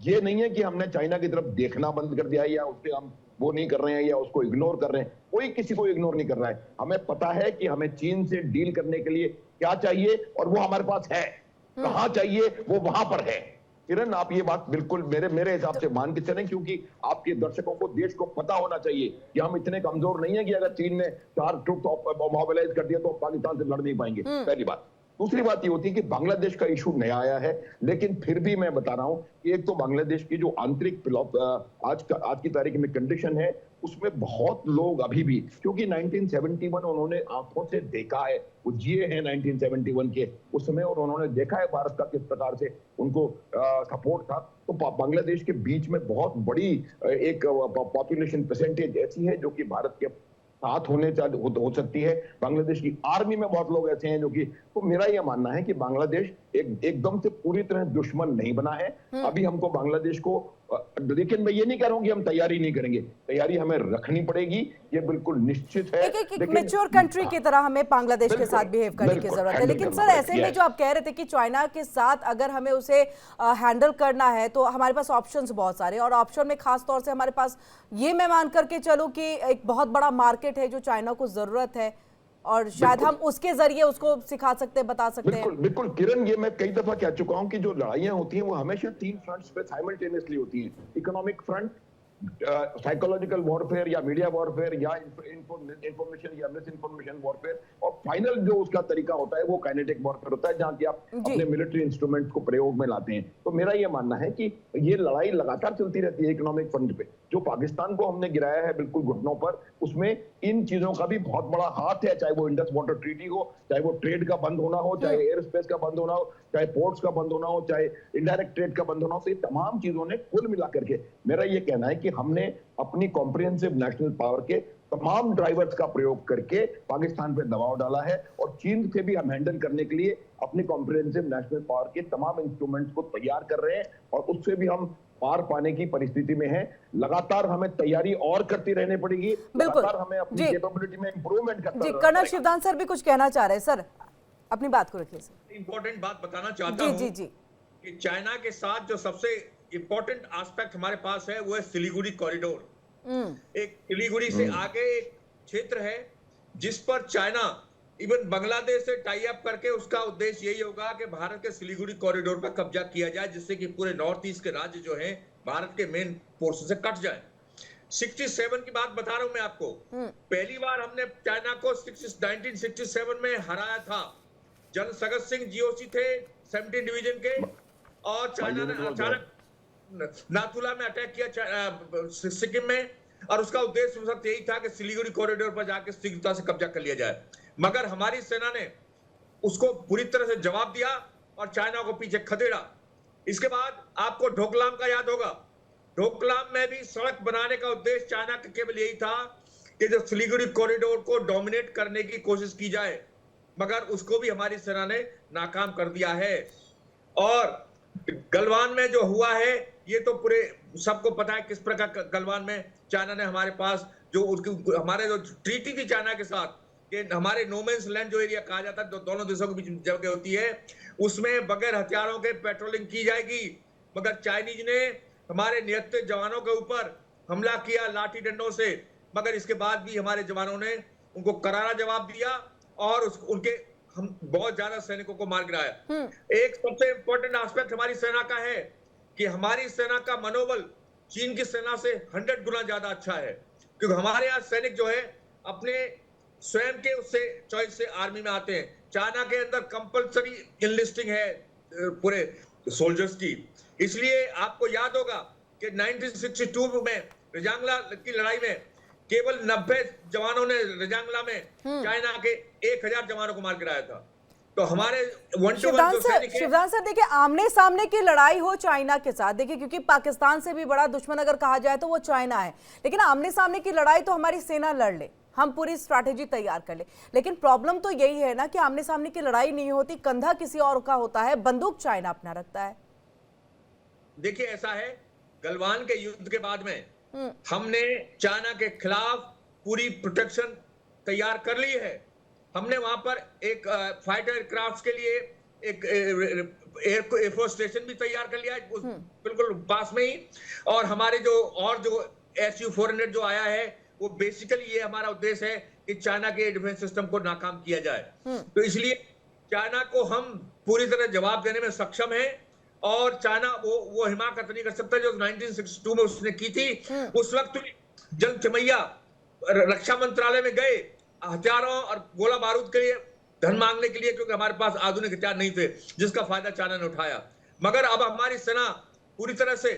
Speaker 2: ये नहीं है कि हमने चाइना की तरफ देखना बंद कर दिया या उससे हम वो नहीं कर रहे हैं या उसको इग्नोर कर रहे हैं। कोई किसी को इग्नोर नहीं कर रहा है। हमें पता है कि हमें चीन से डील करने के लिए क्या चाहिए और वो हमारे पास है। कहां चाहिए वो वहां पर है। किरण, आप ये बात बिल्कुल मेरे हिसाब से मान के चलें, क्योंकि आपके दर्शकों को, देश को पता होना चाहिए कि हम इतने कमजोर नहीं है कि अगर चीन ने 4 ट्रुप मोबिलाइज कर दिया तो पाकिस्तान से लड़ नहीं पाएंगे, पहली बात। दूसरी बात ये होती है कि बांग्लादेश का इशू नया आया है, लेकिन फिर भी मैं बता रहा हूं कि एक तो बांग्लादेश की जो आंतरिक आज की तारीख में कंडीशन है उसमें बहुत लोग अभी भी, क्योंकि 1971 उन्होंने आंखों से देखा है, वो जिए हैं 1971 के उस समय, और उन्होंने देखा है भारत का किस प्रकार से उनको सपोर्ट था। तो बांग्लादेश के बीच में बहुत बड़ी एक पॉपुलेशन परसेंटेज ऐसी है जो कि भारत के साथ हो सकती है। बांग्लादेश की आर्मी में बहुत लोग ऐसे हैं जो कि, तो मेरा यह मानना है कि बांग्लादेश एकदम से पूरी तरह दुश्मन नहीं बना है। अभी हमको बांग्लादेश को, लेकिन मैं ये नहीं कह रहा हूं कि हम तैयारी नहीं करेंगे, तैयारी हमें रखनी पड़ेगी, ये बिल्कुल निश्चित है।
Speaker 1: एक मैच्योर कंट्री की तरह हमें बांग्लादेश के साथ बिहेव करने की जरूरत है। लेकिन सर ऐसे में जो आप कह रहे थे कि चाइना के साथ अगर हमें उसे हैंडल करना है तो हमारे पास ऑप्शंस बहुत सारे, और ऑप्शन में खास तौर से हमारे पास ये मैं मान करके चलूं कि एक बहुत बड़ा मार्केट है जो चाइना को जरूरत है, और शायद हम उसके जरिए उसको सिखा सकते हैं, बता सकते हैं।
Speaker 2: बिल्कुल किरण, ये मैं कई दफा कह चुका हूं कि जो लड़ाइयां होती हैं वो हमेशा 3 फ्रंट्स पे साइमल्टेनियसली होती हैं। इकोनॉमिक फ्रंट, साइकोलॉजिकल वॉरफेयर या मीडिया वॉरफेयर या इंफॉर्मेशन या मिस इंफॉर्मेशन वॉरफेयर, और फाइनल जो उसका तरीका होता है वो काइनेटिक वॉरफेयर होता है, जहां कि आप अपने मिलिट्री इंस्ट्रूमेंट्स को प्रयोग में लाते हैं। तो मेरा ये मानना है कि ये लड़ाई लगातार चलती रहती है इकोनॉमिक फ्रंट पे। जो पाकिस्तान को हमने गिराया है बिल्कुल घुटनों पर, उसमें इन चीजों का भी बहुत बड़ा हाथ है, चाहे वो इंडस वाटर ट्रीटी हो, चाहे वो ट्रेड का बंद होना हो, चाहे एयर स्पेस का बंद होना हो, चाहे पोर्ट्स का बंद होना हो, चाहे इनडायरेक्ट ट्रेड का बंद होना हो। तो ये तमाम चीजों ने कुल मिला करके मेरा ये कहना है कि हमने अपनी कॉम्प्रिहेंसिव नेशनल पावर के तमाम ड्राइवर्स का प्रयोग करके पाकिस्तान पे दबाव डाला है, और चीन से भी हम हैंडल करने के लिए अपनी कॉम्प्रिहेंसिव नेशनल पावर के तमाम इंस्ट्रूमेंट्स को तैयार कर रहे हैं, और उससे भी हम पार पाने की परिस्थिति में है। लगातार हमें तैयारी और करती रहनी पड़ेगी, लगातार हमें अपनी कैपेबिलिटी में इंप्रूवमेंट करना
Speaker 1: जी। कर्नल शिवदान सर भी कुछ कहना चाह रहे हैं, सर अपनी बात को रखिए सर।
Speaker 4: इंपॉर्टेंट बात बताना चाहता हूं
Speaker 1: जी
Speaker 4: कि चाइना के साथ जो सबसे इंपॉर्टेंट एस्पेक्ट हमारे पास है वो है सिलीगुड़ी कॉरिडोर। एक सिलीगुड़ी से आगे एक क्षेत्र है जिस पर चाइना इवन बांग्लादेश से टाई अप करके उसका उद्देश्य यही होगा कि भारत के सिलीगुड़ी कॉरिडोर पर कब्जा किया जाए, जिससे कि पूरे नॉर्थ ईस्ट के राज्य जो हैं भारत के मेन पोर्शन से कट जाए। 67 की बात बता रहा हूं मैं आपको। पहली बार हमने चाइना को 1967 में हराया था। जनरल सगत सिंह जीओसी थे 17 डिवीजन के, और चाइना ने अचानक नाथुला में अटैक किया सिक्किम में, और उसका उद्देश्य उस वक्त यही था कि सिलीगुड़ी कॉरिडोर पर जाकर शीघ्रता से कब्जा कर लिया जाए। मगर हमारी सेना ने उसको पूरी तरह से जवाब दिया और चाइना को पीछे खदेड़ा। इसके बाद आपको ढोकलाम का याद होगा। ढोकलाम में भी सड़क बनाने का उद्देश्य चाइना का केवल यही था कि जो सिलीगुड़ी कॉरिडोर को डोमिनेट करने की कोशिश की जाए, मगर उसको भी हमारी सेना ने नाकाम कर दिया है। और गलवान में जो हुआ है ये तो पूरे सबको पता है किस प्रकार गलवान में चाइना ने हमारे पास जो उसकी हमारे जो ट्रीटी थी चाइना के साथ कि हमारे नोमेंस लैंड जो एरिया कहा जाता है दोनों देशों के बीच जगह होती है, उसमें बगैर हथियारों के पेट्रोलिंग की जाएगी। मगर चाइनीज ने हमारे निहत्थे जवानों के ऊपर हमला किया लाठी डंडों से, मगर इसके बाद भी हमारे जवानों ने उनको करारा जवाब दिया और उनके हम बहुत ज्यादा सैनिकों को मार गिराया। एक सबसे इंपॉर्टेंट एस्पेक्ट हमारी सेना का है कि हमारी सेना का मनोबल चीन की सेना से 100 गुना ज्यादा अच्छा है, क्योंकि हमारे यहाँ सैनिक जो है अपने स्वयं के उससे चॉइस से आर्मी में आते हैं। चाइना के अंदर कंपलसरी इनलिस्टिंग है पूरे सोल्जर्स की। इसलिए आपको याद होगा कि 1962 में रजांगला की लड़ाई में केवल 90 जवानों ने रजांगला में चाइना के 1000 जवानों को मार गिराया था। तो हमारे
Speaker 1: शिवदान सर देखिए, आमने सामने की लड़ाई हो चाइना के साथ, देखिए क्योंकि पाकिस्तान से भी बड़ा दुश्मन अगर कहा जाए तो वो चाइना है, लेकिन आमने सामने की लड़ाई तो हमारी सेना लड़ ले, हम पूरी स्ट्रैटेजी तैयार कर ले। लेकिन प्रॉब्लम तो यही है ना कि आमने सामने की लड़ाई नहीं होती, कंधा किसी और का होता है, बंदूक चाइना अपना रखता है।
Speaker 4: देखिए ऐसा है, गलवान के युद्ध के बाद में हमने चाइना के खिलाफ पूरी प्रोटेक्शन तैयार कर ली है। हमने वहां पर एक फाइटर एयरक्राफ्ट के लिए एक एयरफोर्स स्टेशन भी तैयार कर लिया है बिल्कुल पास में ही। और हमारे जो SU-400 जो आया है वो बेसिकली ये हमारा उद्देश्य है कि चाइना के डिफेंस सिस्टम को नाकाम किया जाए। तो इसलिए चाइना को हम पूरी तरह जवाब देने में सक्षम है, और चाइना वो हिमाकत नहीं कर सकता जो 1962 में उसने की थी। उस वक्त जंग चमैया रक्षा मंत्रालय में गए हथियारों और गोला बारूद के लिए धन मांगने के लिए, क्योंकि हमारे पास आधुनिक हथियार नहीं थे, जिसका फायदा चाइना ने उठाया। मगर अब हमारी सेना पूरी तरह से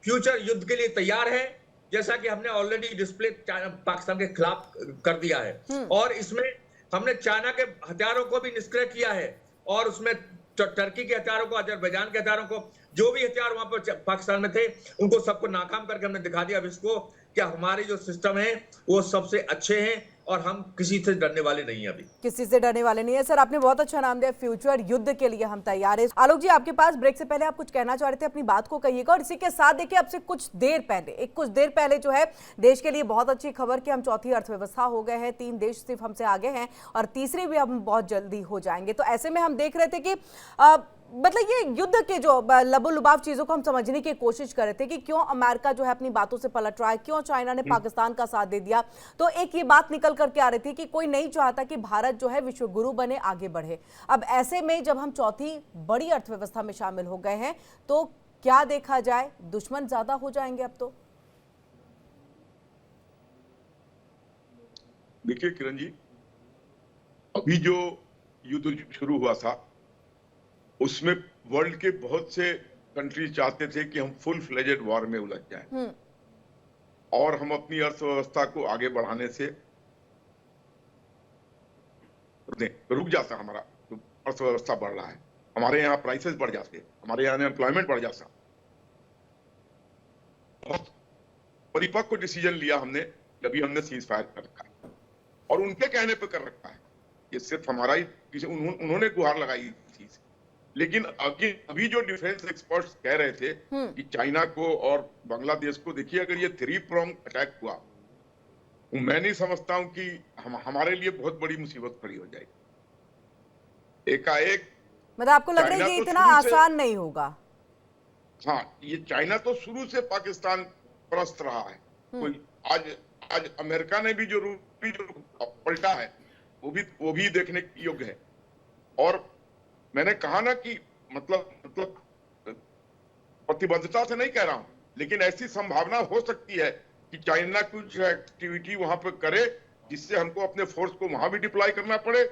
Speaker 4: फ्यूचर युद्ध के लिए तैयार है, जैसा कि हमने ऑलरेडी डिस्प्ले पाकिस्तान के खिलाफ कर दिया है। और इसमें हमने चाइना के हथियारों को भी निष्क्रिय किया है, और उसमें टर्की के हथियारों को, अजरबैजान के हथियारों को, जो भी हथियार वहां पर पाकिस्तान में थे, उनको सबको नाकाम करके हमने दिखा दिया विश्व को कि हमारे जो सिस्टम है वो सबसे अच्छे हैं और हम किसी से डरने वाले नहीं हैं। अभी
Speaker 1: किसी से डरने वाले नहीं है। सर, आपने बहुत अच्छा नाम दिया, फ्यूचर युद्ध के लिए हम तैयार हैं। आलोक जी, आपके पास ब्रेक से पहले आप कुछ कहना चाह रहे थे, अपनी बात को कहिएगा। और इसी के साथ देखिए, अब से कुछ देर पहले जो है देश के लिए बहुत अच्छी खबर कि हम चौथी अर्थव्यवस्था हो गए हैं, 3 देश सिर्फ हमसे आगे हैं और तीसरी भी हम बहुत जल्दी हो जाएंगे। तो ऐसे में हम देख रहे थे कि मतलब ये युद्ध के जो लबोलुबाव चीजों को हम समझने की कोशिश कर रहे थे कि क्यों अमेरिका जो है अपनी बातों से पलट रहा है, क्यों चाइना ने पाकिस्तान का साथ दे दिया। तो एक ये बात निकल करके आ रही थी कि कोई नहीं चाहता कि भारत जो है विश्व गुरु बने, आगे बढ़े। अब ऐसे में जब हम चौथी बड़ी अर्थव्यवस्था में शामिल हो गए हैं, तो क्या देखा जाए, दुश्मन ज्यादा हो जाएंगे अब तो?
Speaker 6: देखिए किरण जी, अभी जो युद्ध शुरू हुआ था उसमें वर्ल्ड के बहुत से कंट्रीज चाहते थे कि हम फुल फ्लेजेड वॉर में उलझ जाएं और हम अपनी अर्थव्यवस्था को आगे बढ़ाने से रुक जाता। हमारा अर्थव्यवस्था बढ़ रहा है, हमारे यहाँ प्राइसेस बढ़ जाते, हमारे यहाँ एम्प्लॉयमेंट बढ़ जाता। बहुत परिपक्व डिसीजन लिया हमने, जब हमने सीज फायर कर रखा है और उनके कहने पे कर रखा है। ये सिर्फ हमारा ही, उन्होंने गुहार लगाई चीज। लेकिन अभी जो डिफेंस एक्सपर्ट्स कह रहे थे कि चाइना को और बांग्लादेश को, देखिए अगर ये 3 prong अटैक हुआ, मैं नहीं समझता हूं कि हमारे लिए बहुत बड़ी मुसीबत खड़ी हो जाएगी एकाएक।
Speaker 1: मतलब आपको लग रहा है कि इतना आसान नहीं होगा?
Speaker 6: हाँ, ये चाइना तो शुरू से पाकिस्तान परस्त रहा है। कोई आज अमेरिका ने भी जो पलटा है वो भी देखने योग्य है। और मैंने कहा ना कि मतलब प्रतिबद्धता से नहीं कह रहा हूं, लेकिन ऐसी संभावना हो सकती है कि चाइना कुछ एक्टिविटी वहां पर करे जिससे हमको अपने फोर्स को वहां भी डिप्लॉय करना पड़े,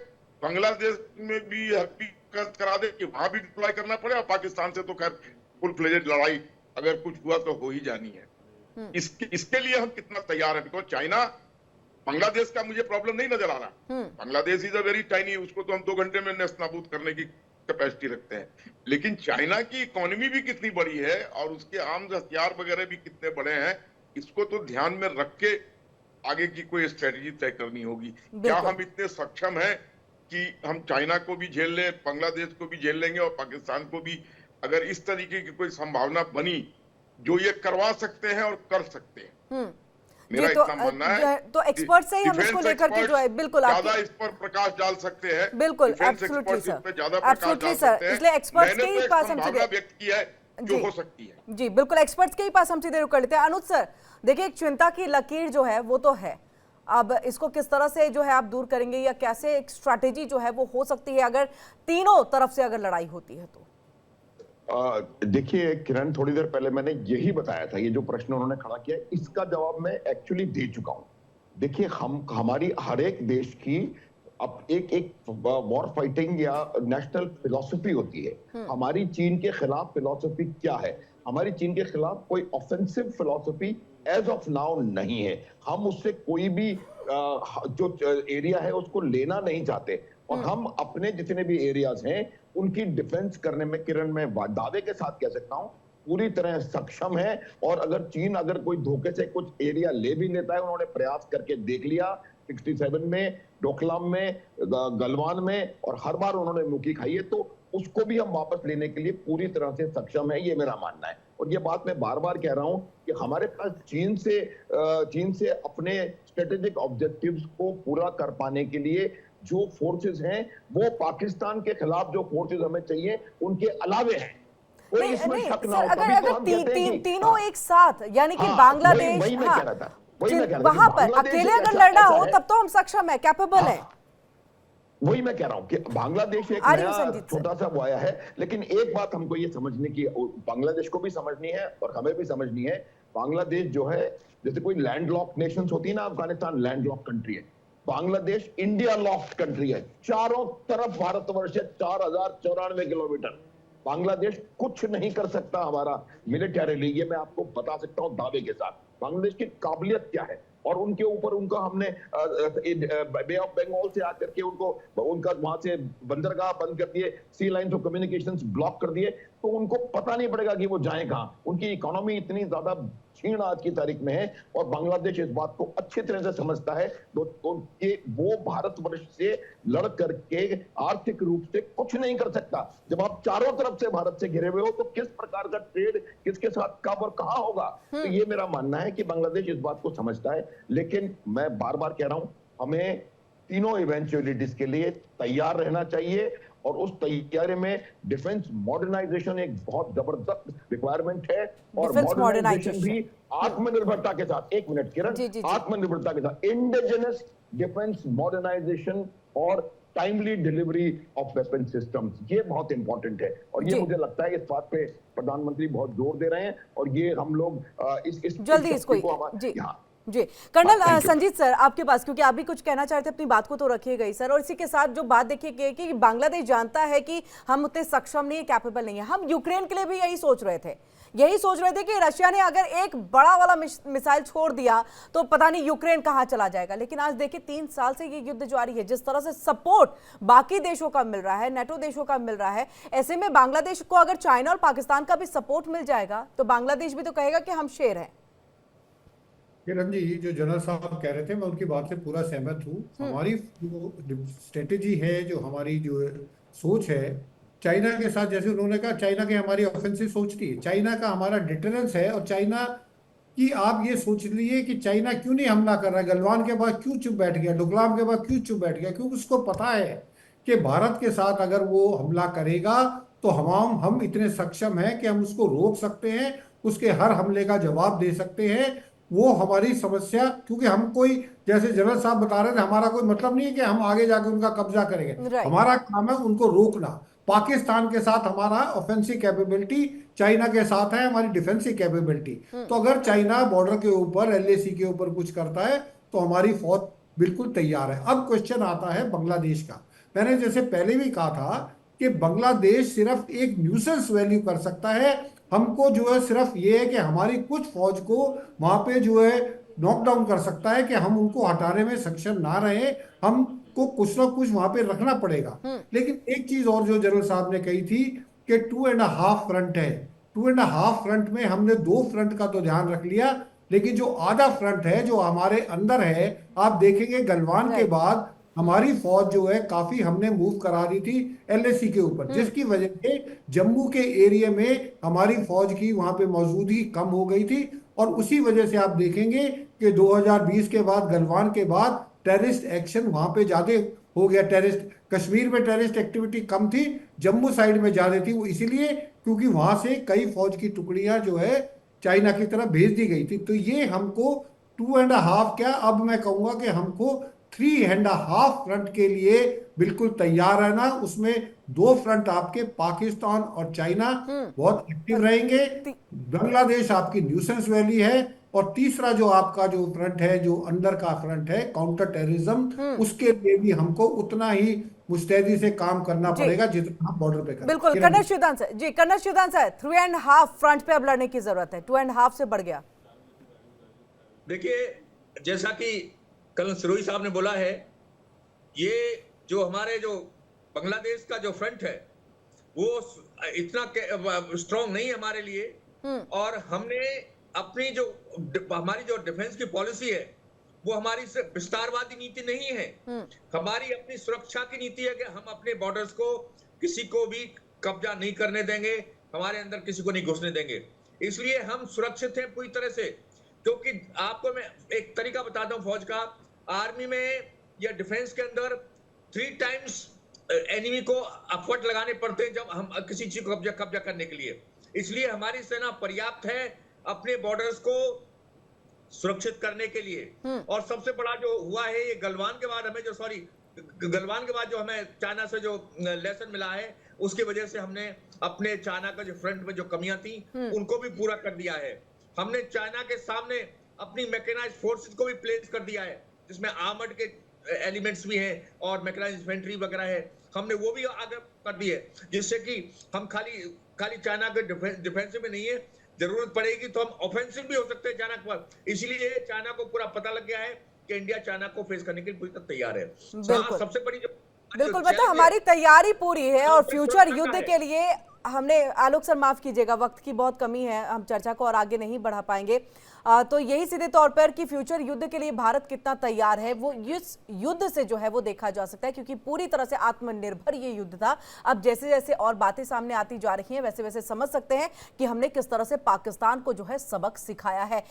Speaker 6: बांग्लादेश में भी करा दे कि वहां भी डिप्लॉय करना पड़े, और पाकिस्तान से तो खैर फुल फ्लेजेड लड़ाई अगर कुछ हुआ तो हो ही जानी है। इसके लिए हम कितना तैयार हैं? बिकॉज चाइना, बांग्लादेश का मुझे प्रॉब्लम नहीं नजर आ रहा। Bangladesh is a very tiny, उसको तो हम 2 घंटे में नेस्तनाबूद करने की कैपेसिटी रखते हैं। लेकिन चाइना की इकोनॉमी भी कितनी बड़ी है और उसके आर्म्स हथियार वगैरह भी कितने बड़े हैं, इसको तो ध्यान में रख के आगे की कोई स्ट्रेटेजी तय करनी होगी। क्या हम इतने सक्षम हैं कि हम चाइना को भी झेल लें, बांग्लादेश को भी झेल लेंगे और पाकिस्तान को भी? अगर इस तरीके की कोई संभावना बनी जो ये करवा सकते हैं और कर सकते हैं, मेरा इतना मानना है।
Speaker 1: तो एक्सपर्ट से ही हम इसको लेकर के जो है बिल्कुल
Speaker 6: ज्यादा इस पर प्रकाश डाल सकते हैं।
Speaker 1: बिल्कुल, एब्सोल्युटली सर,
Speaker 6: ज्यादा प्रकाश डाल सकते हैं।
Speaker 1: इसलिए एक्सपर्ट्स के ही पास हम
Speaker 6: सीधे व्यक्त किया है जो हो सकती है।
Speaker 1: जी बिल्कुल, एक्सपर्ट्स के ही पास हम सीधे रुक कर लेते हैं। अनुज सर, देखिए एक चिंता की लकीर जो है वो तो है, अब इसको किस तरह से जो है आप दूर करेंगे, या कैसे एक स्ट्रैटेजी जो है वो हो सकती है अगर तीनों तरफ से अगर लड़ाई होती है तो?
Speaker 2: देखिए किरण, थोड़ी देर पहले मैंने यही बताया था, ये जो प्रश्न उन्होंने खड़ा किया इसका जवाब मैं एक्चुअली दे चुका हूं। देखिए हमारी हर एक देश की अब एक वॉर फाइटिंग या नेशनल फिलॉसफी होती है। हमारी चीन के खिलाफ फिलॉसफी क्या है? हमारी चीन के खिलाफ कोई offensive philosophy as of now नहीं है। हम उससे कोई भी जो एरिया है उसको लेना नहीं चाहते, और हम अपने जितने भी एरियाज हैं उनकी डिफेंस करने में, किरण, मैं दावे के साथ कह सकता हूं पूरी तरह सक्षम है। और अगर चीन अगर कोई धोखे से कुछ एरिया ले भी लेता है, उन्होंने प्रयास करके देख लिया 67 में, डोकलाम में, गलवान में, और हर बार उन्होंने मुक्की खाई है, तो उसको भी हम वापस लेने के लिए पूरी तरह से सक्षम है, ये मेरा मानना है। और ये बात मैं बार बार कह रहा हूं कि हमारे पास चीन से अपने स्ट्रेटेजिक ऑब्जेक्टिव्स को पूरा कर पाने के लिए जो फोर्सेस हैं, वो पाकिस्तान के खिलाफ जो फोर्सेस हमें चाहिए उनके अलावे हैं।
Speaker 1: नहीं, नहीं सर, अगर तीनों एक साथ, यानी कि बांग्लादेश, वहां पर अकेले अगर लड़ना हो तब तो हम सक्षम है, कैपेबल है।
Speaker 2: वही मैं कह रहा हूं कि बांग्लादेश एक नया छोटा सा वो आया है, लेकिन एक बात हमको ये समझने की, बांग्लादेश को भी समझनी है और हमें भी समझनी है। बांग्लादेश जो है, जैसे कोई लैंडलॉक्ड नेशंस होती है ना, अफगानिस्तान लैंडलॉक्ड कंट्री है, बांग्लादेश इंडिया लॉक्ड कंट्री है। चारों तरफ भारतवर्ष है, 4094 किलोमीटर। बांग्लादेश कुछ नहीं कर सकता हमारा मिलिटरीली, ये मैं आपको बता सकता हूं दावे के साथ। बांग्लादेश की काबिलियत क्या है, और उनके ऊपर उनका हमने बे ऑफ बंगाल से आकर के उनका वहां से बंदरगाह बंद कर दिए, सी लाइन ऑफ कम्युनिकेशंस ब्लॉक कर दिए, तो उनको पता नहीं पड़ेगा कि वो जाएं कहां। उनकी इकोनॉमी इतनी ज्यादा क्षीण आज की तारीख में है, और बांग्लादेश इस बात को अच्छी तरह से समझता है कि वो भारतवर्ष से लड़ करके आर्थिक रूप से कुछ नहीं कर सकता। जब आप चारों तरफ से भारत से घिरे हुए हो, तो किस प्रकार का ट्रेड किसके साथ कब और कहां होगा। तो ये मेरा मानना है कि बांग्लादेश इस बात को समझता है, लेकिन मैं बार बार कह रहा हूं, हमें तीनों इवेंचुअलिटीज के लिए तैयार रहना चाहिए, और उस तैयारी में डिफेंस मॉडर्नाइजेशन एक बहुत जबरदस्त रिक्वायरमेंट है, और मॉडर्नाइजेशन भी आत्मनिर्भरता के साथ, एक मिनट किरण, आत्मनिर्भरता के साथ इंडिजिनस डिफेंस मॉडर्नाइजेशन और timely delivery of weapon systems, ये बहुत इंपॉर्टेंट है। और ये मुझे लगता है इस बात पे प्रधानमंत्री बहुत जोर दे रहे हैं, और ये हम लोग इस
Speaker 1: जल्दी इसको जी कर्नल संजीत सर आपके पास, क्योंकि आप भी कुछ कहना चाहते हैं, अपनी बात को तो रखिएगा ही सर। और इसी के साथ जो बात देखिए कि बांग्लादेश जानता है कि हम उतने सक्षम नहीं है, कैपेबल नहीं है। हम यूक्रेन के लिए भी यही सोच रहे थे कि रशिया ने अगर एक बड़ा वाला मिसाइल छोड़ दिया तो पता नहीं यूक्रेन कहां चला जाएगा। लेकिन आज देखिए 3 साल से ये युद्ध जारी है, जिस तरह से सपोर्ट बाकी देशों का मिल रहा है, नेटो देशों का मिल रहा है, ऐसे में बांग्लादेश को अगर चाइना और पाकिस्तान का भी सपोर्ट मिल जाएगा तो बांग्लादेश भी तो कहेगा कि हम शेर हैं।
Speaker 5: किरण जी, जो जनरल साहब कह रहे थे, मैं उनकी बात से पूरा सहमत हूँ। हमारी जो स्ट्रेटेजी है, जो हमारी जो सोच है, चाइना के साथ, जैसे उन्होंने कहा, चाइना की हमारी ऑफेंसिव सोच थी, चाइना का हमारा डिटरेंस है। और चाइना की आप ये सोच लीजिए कि चाइना क्यों नहीं हमला कर रहा है, गलवान के बाद क्यों चुप बैठ गया, डोकलाम के बाद क्यों चुप बैठ गया, क्योंकि उसको पता है कि भारत के साथ अगर वो हमला करेगा तो हम इतने सक्षम हैं कि हम उसको रोक सकते हैं, उसके हर हमले का जवाब दे सकते हैं। वो हमारी समस्या, क्योंकि हम कोई, जैसे जनरल साहब बता रहे थे, हमारा कोई मतलब नहीं है कि हम आगे जाके उनका कब्जा करेंगे, हमारा काम है उनको रोकना। पाकिस्तान के साथ हमारा ऑफेंसिव कैपेबिलिटी, चाइना के साथ है हमारी डिफेंसिव कैपेबिलिटी। तो अगर चाइना बॉर्डर के ऊपर, LAC के ऊपर कुछ करता है तो हमारी फौज बिल्कुल तैयार है। अब क्वेश्चन आता है बांग्लादेश का। मैंने जैसे पहले भी कहा था कि बांग्लादेश सिर्फ एक न्यूसेंस वैल्यू कर सकता है। हमको जो है सिर्फ ये है कि हमारी कुछ फौज को वहां पे जो है नॉकडाउन कर सकता है, कि हम उनको हटाने में सक्षम ना रहे, हमको कुछ ना कुछ वहां पे रखना पड़ेगा। लेकिन एक चीज और जो जनरल साहब ने कही थी कि 2.5 फ्रंट है, 2.5 फ्रंट में हमने 2 फ्रंट का तो ध्यान रख लिया, लेकिन जो आधा फ्रंट है जो हमारे अंदर है, आप देखेंगे गलवान के बाद हमारी फौज जो है काफी हमने मूव करा दी थी LAC के ऊपर, जिसकी वजह से जम्मू के एरिया में हमारी फौज की वहां पे मौजूदगी कम हो गई थी। और उसी वजह से आप देखेंगे कि 2020 के बाद, गलवान के बाद, टेररिस्ट एक्शन वहां पे ज्यादा हो गया। कश्मीर में टेररिस्ट एक्टिविटी कम थी, जम्मू साइड में ज्यादा थी। वो इसीलिए क्योंकि वहां से कई फौज की टुकड़ियां जो है चाइना की तरफ भेज दी गई थी। तो ये हमको 2.5 क्या, अब मैं कहूंगा कि हमको 3.5 फ्रंट के लिए बिल्कुल तैयार रहना। उसमें 2 फ्रंट आपके पाकिस्तान और चाइना बहुत एक्टिव रहेंगे, बांग्लादेश आपकी न्यूसेंस वैली है, और तीसरा जो आपका जो फ्रंट है, जो अंदर का फ्रंट है काउंटर टेररिज्म, उसके लिए भी हमको उतना ही मुस्तैदी से काम करना पड़ेगा जितना हम बॉर्डर पे करें।
Speaker 1: बिल्कुल कर्नल शिवदान सर, जी कर्नल शिवदान सर, 3.5 फ्रंट पे अब लड़ने की जरूरत है, 2.5 से बढ़ गया।
Speaker 4: देखिए, जैसा कि कल सिरोही साहब ने बोला है, ये जो हमारे जो बांग्लादेश का जो फ्रंट है वो इतना स्ट्रांग नहीं है हमारे लिए, और हमने अपनी जो हमारी जो डिफेंस की पॉलिसी है वो हमारी सिर्फ विस्तारवादी नीति नहीं है, हमारी अपनी सुरक्षा की नीति है कि हम अपने बॉर्डर्स को किसी को भी कब्जा नहीं करने देंगे, हमारे अंदर किसी को नहीं घुसने देंगे। इसलिए हम सुरक्षित हैं पूरी तरह से। क्योंकि आपको मैं एक तरीका बताता हूं फौज का, आर्मी में या डिफेंस के अंदर 3 टाइम्स एनिमी को एफर्ट लगाने पड़ते हैं जब हम किसी चीज को कब्जा करने के लिए। इसलिए हमारी सेना पर्याप्त है अपने बॉर्डर्स को सुरक्षित करने के लिए। और सबसे बड़ा जो हुआ है ये गलवान के बाद जो हमें चाइना से जो लेसन मिला है, उसकी वजह से हमने अपने चाइना का जो फ्रंट में जो कमियां थी उनको भी पूरा कर दिया है। हमने चाइना के सामने अपनी मैकेनाइज्ड फोर्सेस को भी प्लेस कर दिया है, जिसमें आर्मर्ड के एलिमेंट्स भी हैं और मैकेनाइज्ड इन्फेंट्री वगैरह है, हमने वो भी आगे कर दी है, जिससे कि हम खाली चाइना के डिफेंसिव में नहीं है, जरूरत पड़ेगी तो हम ऑफेंसिव भी हो सकते हैं चाइना पर। इसलिए चाइना को पूरा पता लग गया है कि इंडिया चाइना को फेस करने के लिए पूरी तरह तैयार है।
Speaker 1: बिल्कुल।
Speaker 4: सबसे बड़ी
Speaker 1: बिल्कुल, मतलब हमारी तैयारी पूरी है और फ्यूचर युद्ध के लिए हमने, आलोक सर माफ कीजिएगा, वक्त की बहुत कमी है, हम चर्चा को और आगे नहीं बढ़ा पाएंगे। तो यही सीधे तौर पर कि फ्यूचर युद्ध के लिए भारत कितना तैयार है वो इस युद्ध से जो है वो देखा जा सकता है, क्योंकि पूरी तरह से आत्मनिर्भर ये युद्ध था। अब जैसे जैसे और बातें सामने आती जा रही हैं वैसे वैसे समझ सकते हैं कि हमने किस तरह से पाकिस्तान को जो है सबक सिखाया है।